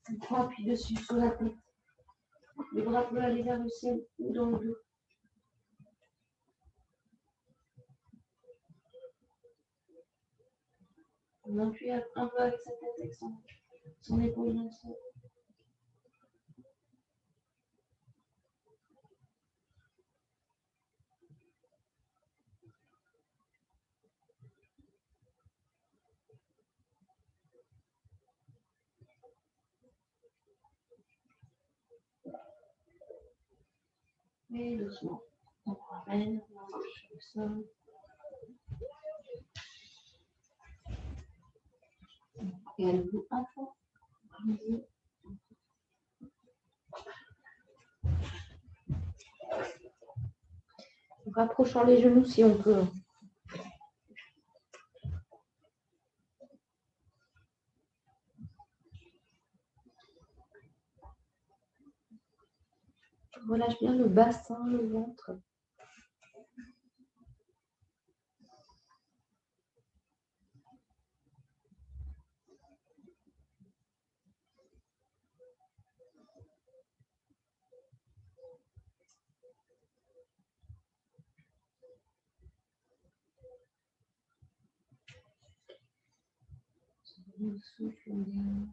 On prend appui dessus sur la tête. Les bras peuvent aller vers le ciel ou dans le dos. On appuie un peu avec sa tête, avec son épaule dans le sol. Et doucement, on ramène, on marche au sol. Et à nouveau, un fois. Rapprochant les genoux si on peut. On relâche bien le bassin, le ventre. Le souffle bien.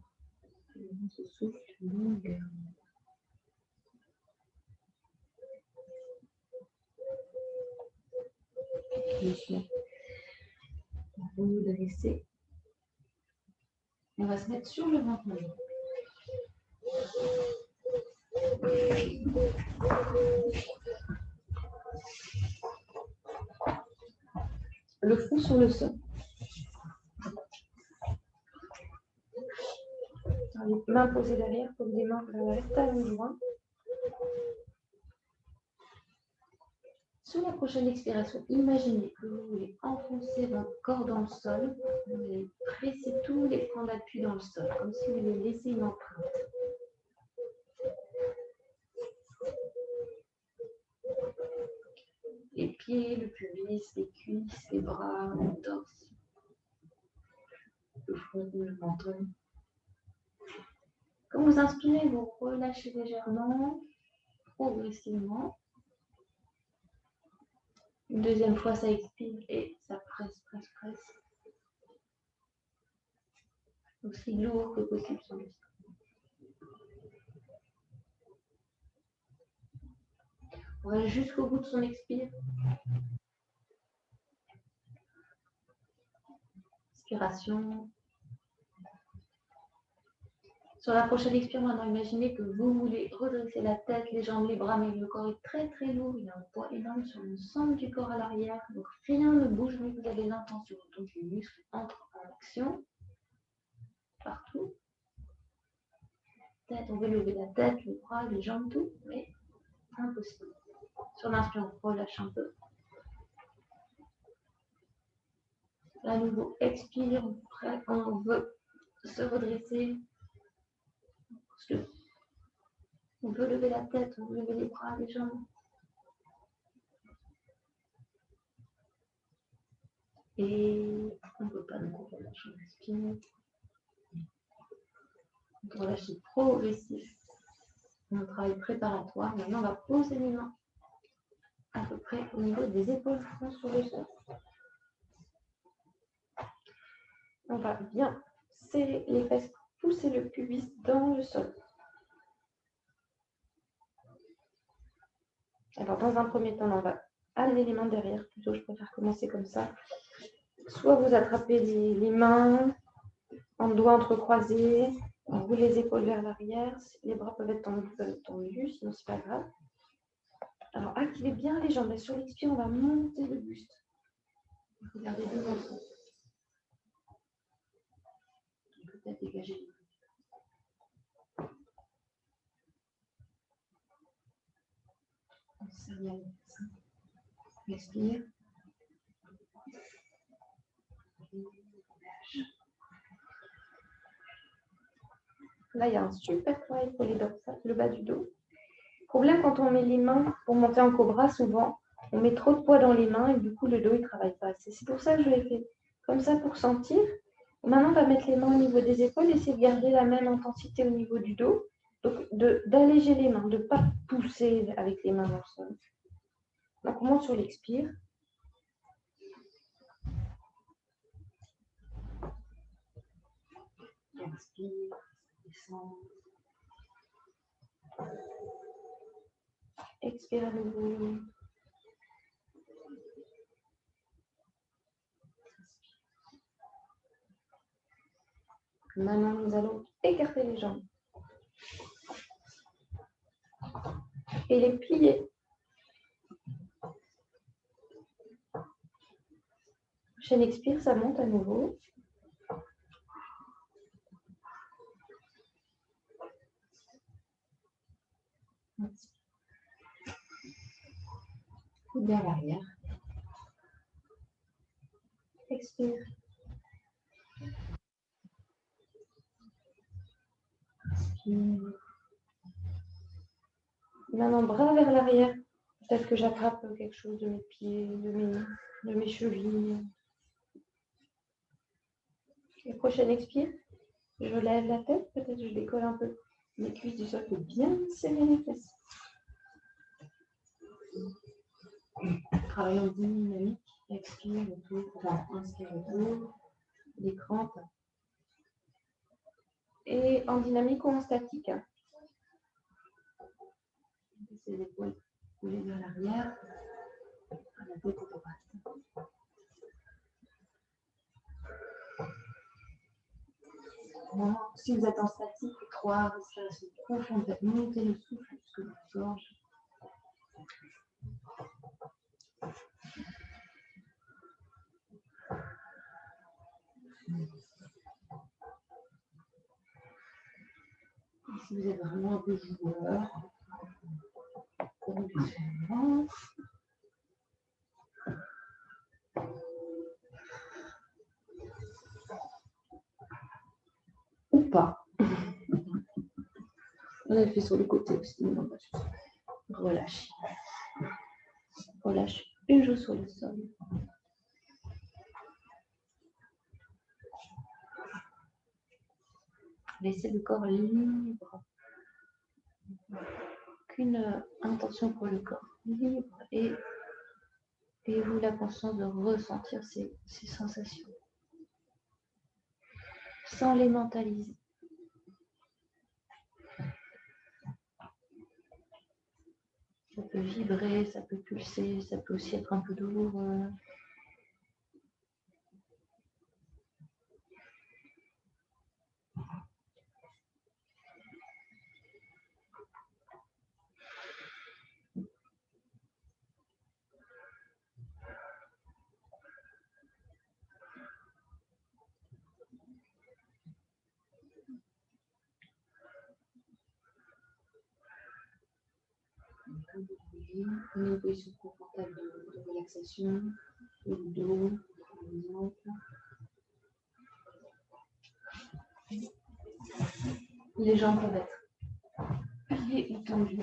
Le souffle longueur. Doucement. On va vous dresser. On va se mettre sur le ventre. Le front sur le sol. Les mains posées derrière, comme des mains vers la talon joint. Sur la prochaine expiration, imaginez que vous voulez enfoncer votre corps dans le sol. Vous allez presser tous les points d'appui dans le sol, comme si vous voulez laisser une empreinte. Les pieds, le pubis, les cuisses, les bras, le torse, le front, le menton. Quand vous inspirez, vous relâchez légèrement, progressivement. Une deuxième fois, ça expire et ça presse, presse, presse. Aussi lourd que possible sur le sol. On va jusqu'au bout de son expire. Inspiration. Sur la prochaine expire, maintenant, imaginez que vous voulez redresser la tête, les jambes, les bras, mais le corps est très très lourd. Il y a un poids énorme sur l'ensemble du corps à l'arrière. Donc rien ne bouge, mais vous avez l'intention. Donc les muscles entrent en action. Partout. Tête, on veut lever la tête, les bras, les jambes, tout, mais impossible. Sur l'inspire, on relâche un peu. À nouveau, expire, on veut se redresser. On veut lever la tête, on veut lever les bras, les jambes. Et on ne peut pas nous relâcher, on respire. On relâche progressif. On travail préparatoire. Maintenant, on va poser les mains à peu près au niveau des épaules, front sur le sol. On va bien serrer les fesses, pousser le pubis dans le sol. Alors, dans un premier temps, on va amener les mains derrière. Plutôt, je préfère commencer comme ça. Soit vous attrapez les mains en doigts entrecroisés, on roule les épaules vers l'arrière. Les bras peuvent être tendus, sinon c'est pas grave. Alors, activez bien les jambes. Et sur l'expire, on va monter le buste. Regardez devant ça. Peut-être dégager les bras. On serre bien les fesses. Respire. Là, il y a un super travail pour les dorsales, le bas du dos. Problème quand on met les mains pour monter en cobra, souvent, on met trop de poids dans les mains et du coup, le dos, il ne travaille pas assez. C'est pour ça que je l'ai fait comme ça pour sentir. Maintenant, on va mettre les mains au niveau des épaules et essayer de garder la même intensité au niveau du dos. Donc, d'alléger les mains, de ne pas pousser avec les mains dans le sol. Donc, on monte sur l'expire. Inspire, descend. Expire à nouveau. Maintenant, nous allons écarter les jambes et les plier. Prochaine expire, ça monte à nouveau. Vers l'arrière. Expire. Inspire. Maintenant, bras vers l'arrière. Peut-être que j'attrape quelque chose de mes pieds, de mes chevilles. Et prochaine expire. Je lève la tête. Peut-être que je décolle un peu mes cuisses du sol pour bien serrer les fesses. Travaillons dynamique. Expire autour. Enfin, inspire autour. Des crampes. Et en dynamique ou en statique. Laissez les épaules bouger vers l'arrière. La tête est droite. Voilà. Si vous êtes en statique, 3 respirations profondes, faites monter le souffle jusque dans la gorge. Et si vous êtes vraiment un peu joueur, ou pas. On a fait sur le côté aussi. Relâche. Relâche une joue sur le sol. Laissez le corps libre. Aucune intention pour le corps. Libre et vous la conscience de ressentir ces sensations. Sans les mentaliser. Ça peut vibrer, ça peut pulser, ça peut aussi être un peu douloureux. Une position confortable de relaxation, le dos, par exemple. Les jambes peuvent être pliées ou tendues.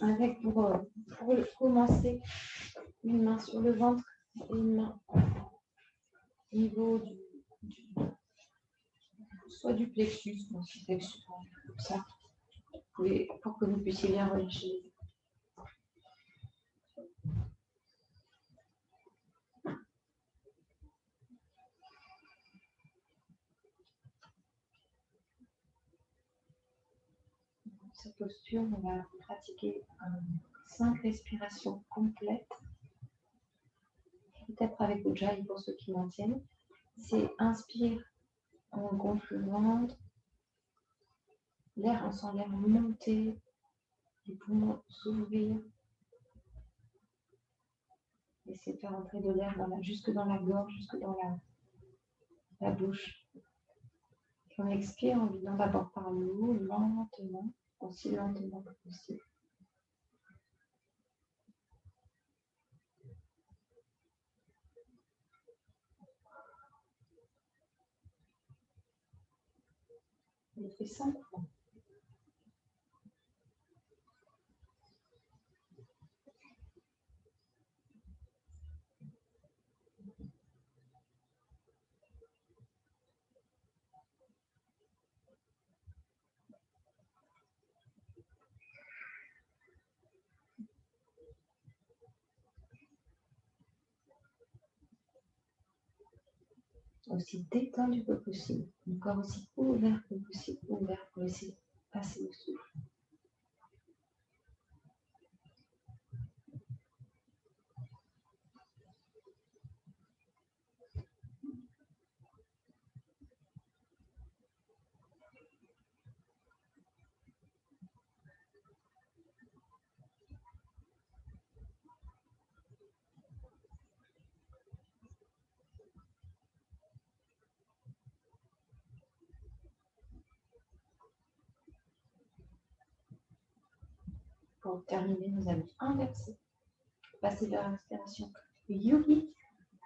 Avec pour commencer, une main sur le ventre et une main au niveau soit du plexus, soit du plexus, comme ça, pour que vous puissiez bien relâcher les épaules. Dans cette posture, on va pratiquer 5 respirations complètes. Peut-être avec Ujjayi pour ceux qui maintiennent. C'est inspire, on gonfle le ventre. L'air, on sent l'air monter, les poumons s'ouvrir. Essayez de faire entrer de l'air jusque dans la gorge, jusque dans la bouche. Et on expire en vidant d'abord par le haut, lentement, aussi lentement que possible. On le fait 5 fois. Aussi détendu que possible, le corps aussi ouvert que possible, ouvert pour laisser passer le souffle. Pour terminer, nous allons inverser, passer de la respiration yogique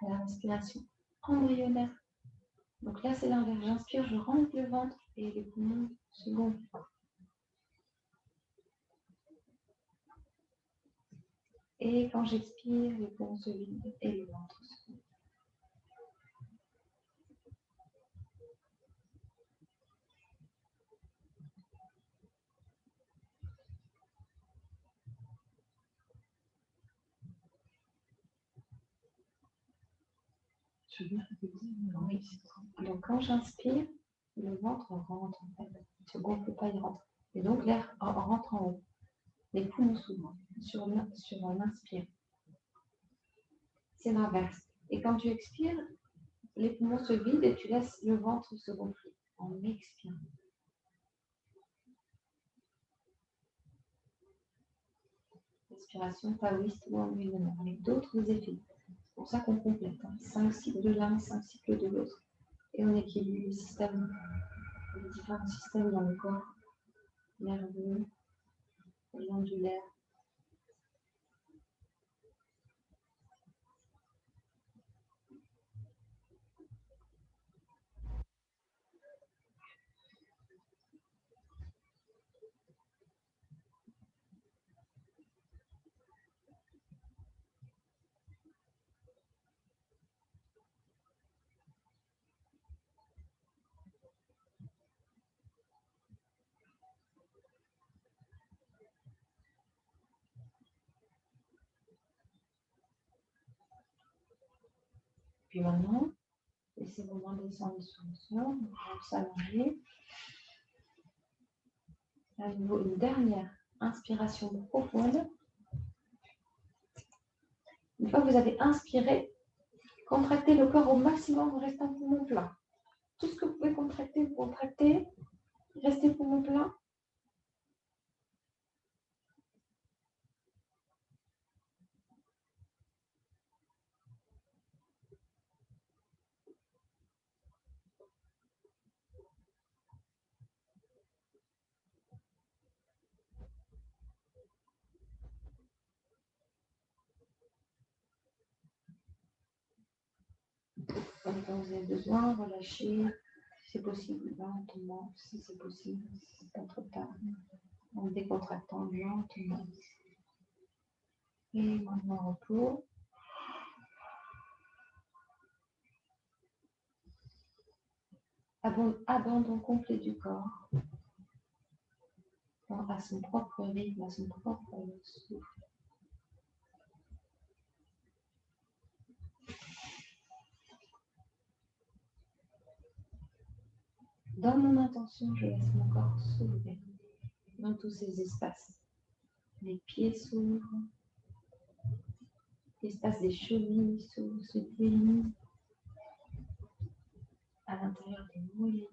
à la respiration embryonnaire. Donc là, c'est l'inverse. J'inspire, je rentre le ventre et les poumons se gonflent. Et quand j'expire, les poumons se vident et le ventre se gonfle. Je veux bien répéter. Oui. Donc, quand j'inspire, le ventre rentre en fait. Il ne se gonfle pas, il rentre. Et donc, l'air rentre en haut. Les poumons s'ouvrent sur l'inspire. C'est l'inverse. Et quand tu expires, les poumons se vident et tu laisses le ventre se gonfler en expirant. Respiration taoïste ou embryonnaire, avec d'autres effets. C'est pour ça qu'on complète. 5 cycles de l'un, 5 cycles de l'autre. Et on équilibre les systèmes, les différents systèmes dans le corps, nerveux, glandulaire. Puis maintenant, laissez vos mains descendre sur le sol, on va s'allonger. À nouveau, une dernière inspiration profonde. Une fois que vous avez inspiré, contractez le corps au maximum en restant poumon plein. Tout ce que vous pouvez contracter, vous contractez. Restez poumon plein. Quand vous avez besoin, relâchez. Si c'est possible, lentement. Si c'est possible, si c'est pas trop tard. En décontractant lentement. Et maintenant, repos. Abandon complet du corps. À son propre rythme, à son propre souffle. Dans mon intention, je laisse mon corps s'ouvrir dans tous ces espaces. Les pieds s'ouvrent, l'espace des chevilles s'ouvre, se délie à l'intérieur des mollets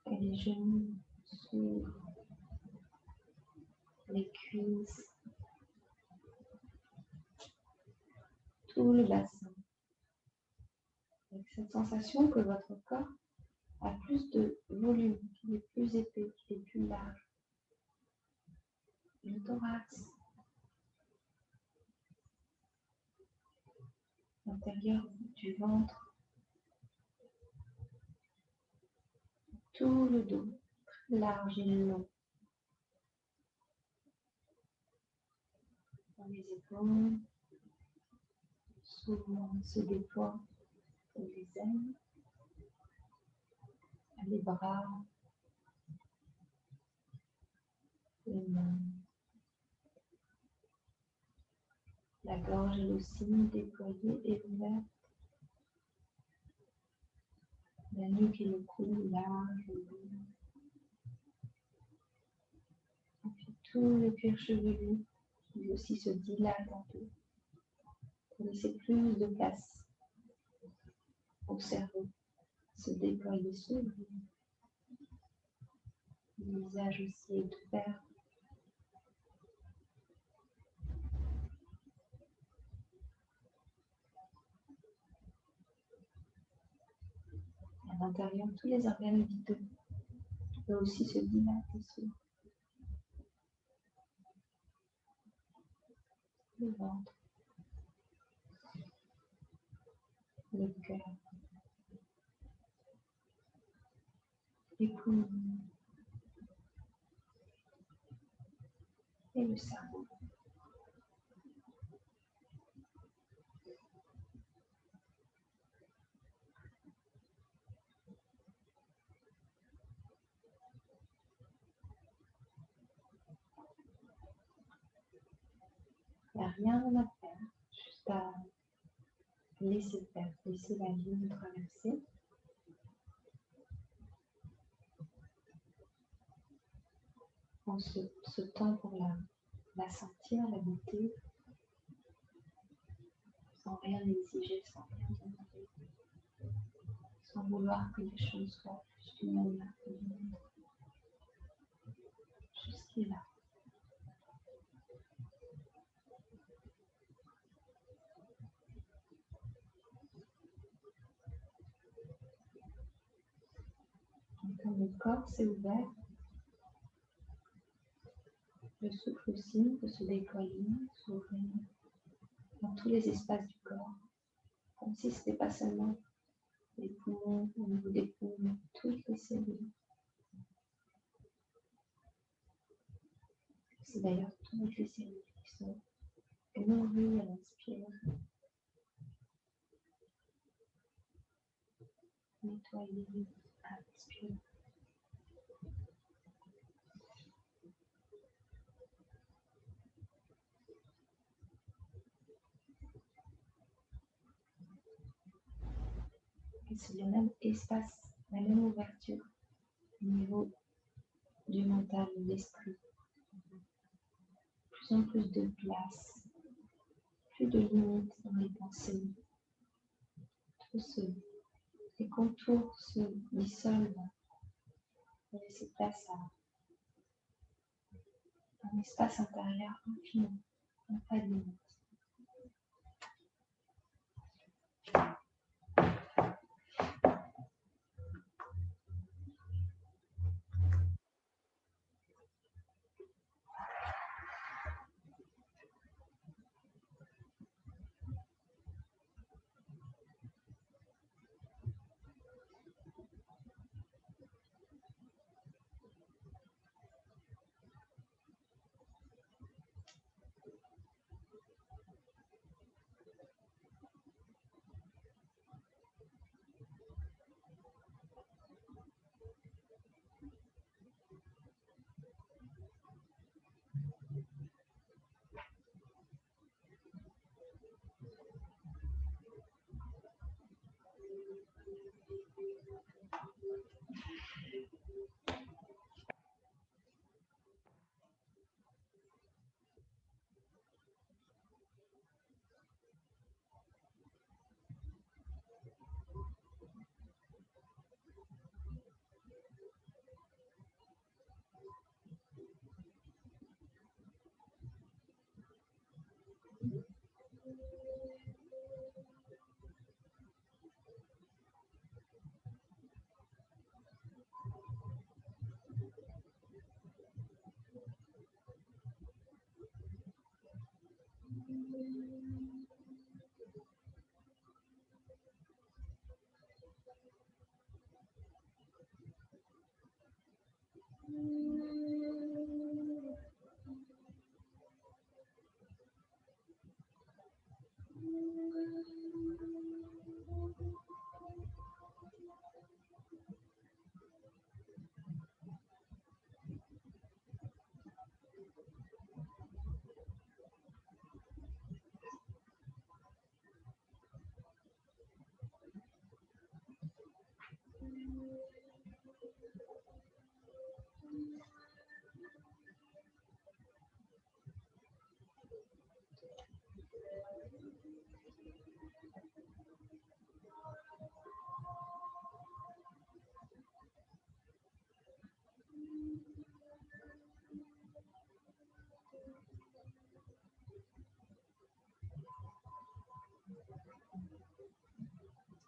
et les genoux s'ouvrent, les cuisses, tout le bassin. Avec cette sensation que votre corps a plus de volume, qu'il est plus épais, qu'il est plus large. Le thorax, l'intérieur du ventre, tout le dos, très large et long. Dans les épaules, souvent se déploient les ailes, les bras, les mains. La gorge est aussi déployée et ouverte. La nuque et le cou large et long. Et puis tout le cuir chevelu lui aussi se dilate un peu pour laisser plus de place au cerveau, se déployer, s'ouvrir. Le visage aussi est ouvert. À l'intérieur, tous les organes vitaux peuvent aussi se dilater, s'ouvrir. Le ventre, le cœur, les poumons et le cerveau. Il n'y a rien à faire, juste à laisser faire, laisser la vie nous traverser. En ce temps pour la sentir, la goûter, sans rien exiger, sans rien demander, sans vouloir que les choses soient plus d'une manière que d'une autre. Juste ce qui est là. Donc, quand le corps s'est ouvert, le souffle aussi peut se déployer, s'ouvrir dans tous les espaces du corps, comme si ce n'était pas seulement les poumons, au niveau des poumons, mais toutes les cellules. C'est d'ailleurs toutes les cellules qui sont nourries à l'inspire, nettoyées à l'expire. Et c'est le même espace, la même ouverture au niveau du mental, de l'esprit. Plus en plus de place, plus de limites dans les pensées. Les contours se dissolvent pour laisser place à un espace intérieur infini, pas de limite.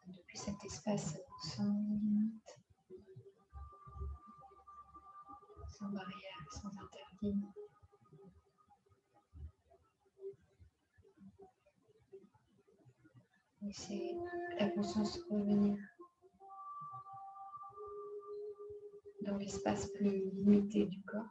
Depuis cet espace sans limite, sans barrière, sans interdit, laissez la conscience revenir dans l'espace plus limité du corps.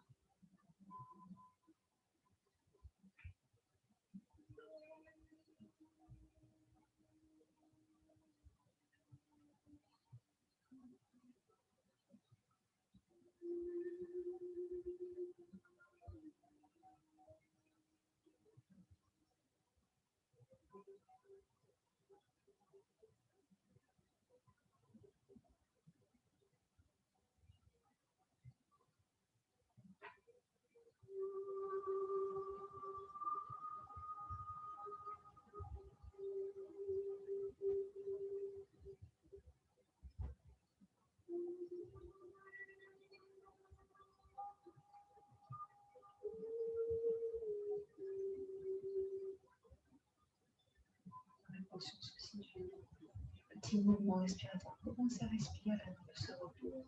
conscience aussi du petit mouvement respiratoire. Comment ça respire là dans le se repose.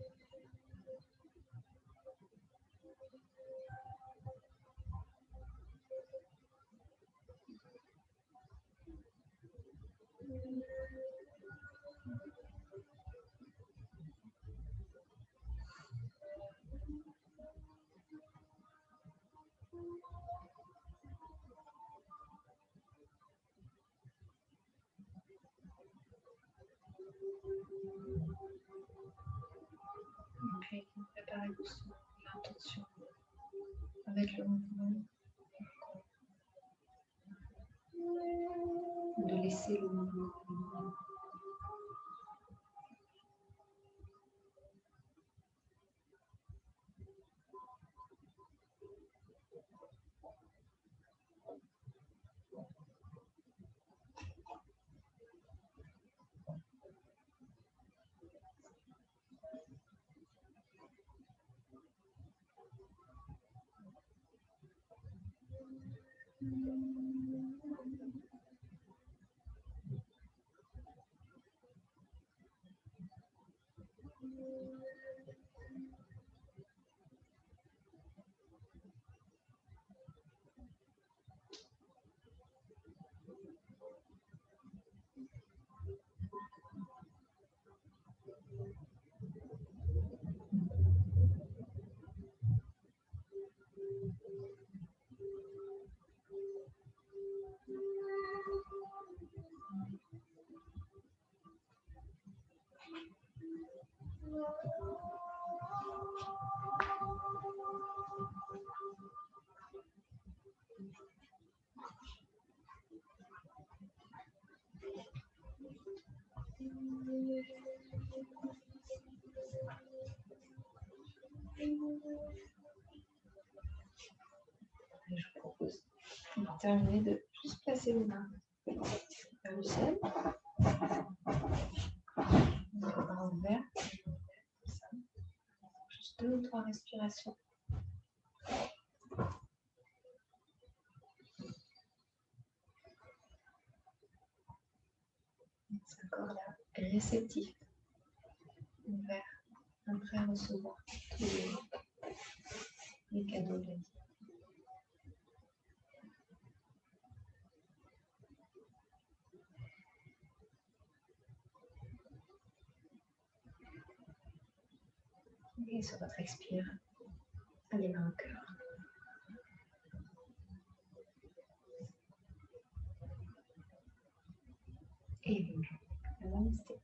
Et puis, préparez doucement l'intention avec le mouvement de laisser le mouvement. Et je vous propose de terminer de juste placer vos mains vers le ciel. Les bras ouverts. Comme ça. Juste 2 ou 3 respirations. Ce corps-là est réceptif, ouvert, prêt à recevoir tous les cadeaux de la vie. Et sur votre expire, allez mains au cœur. Et bonjour. Namasté.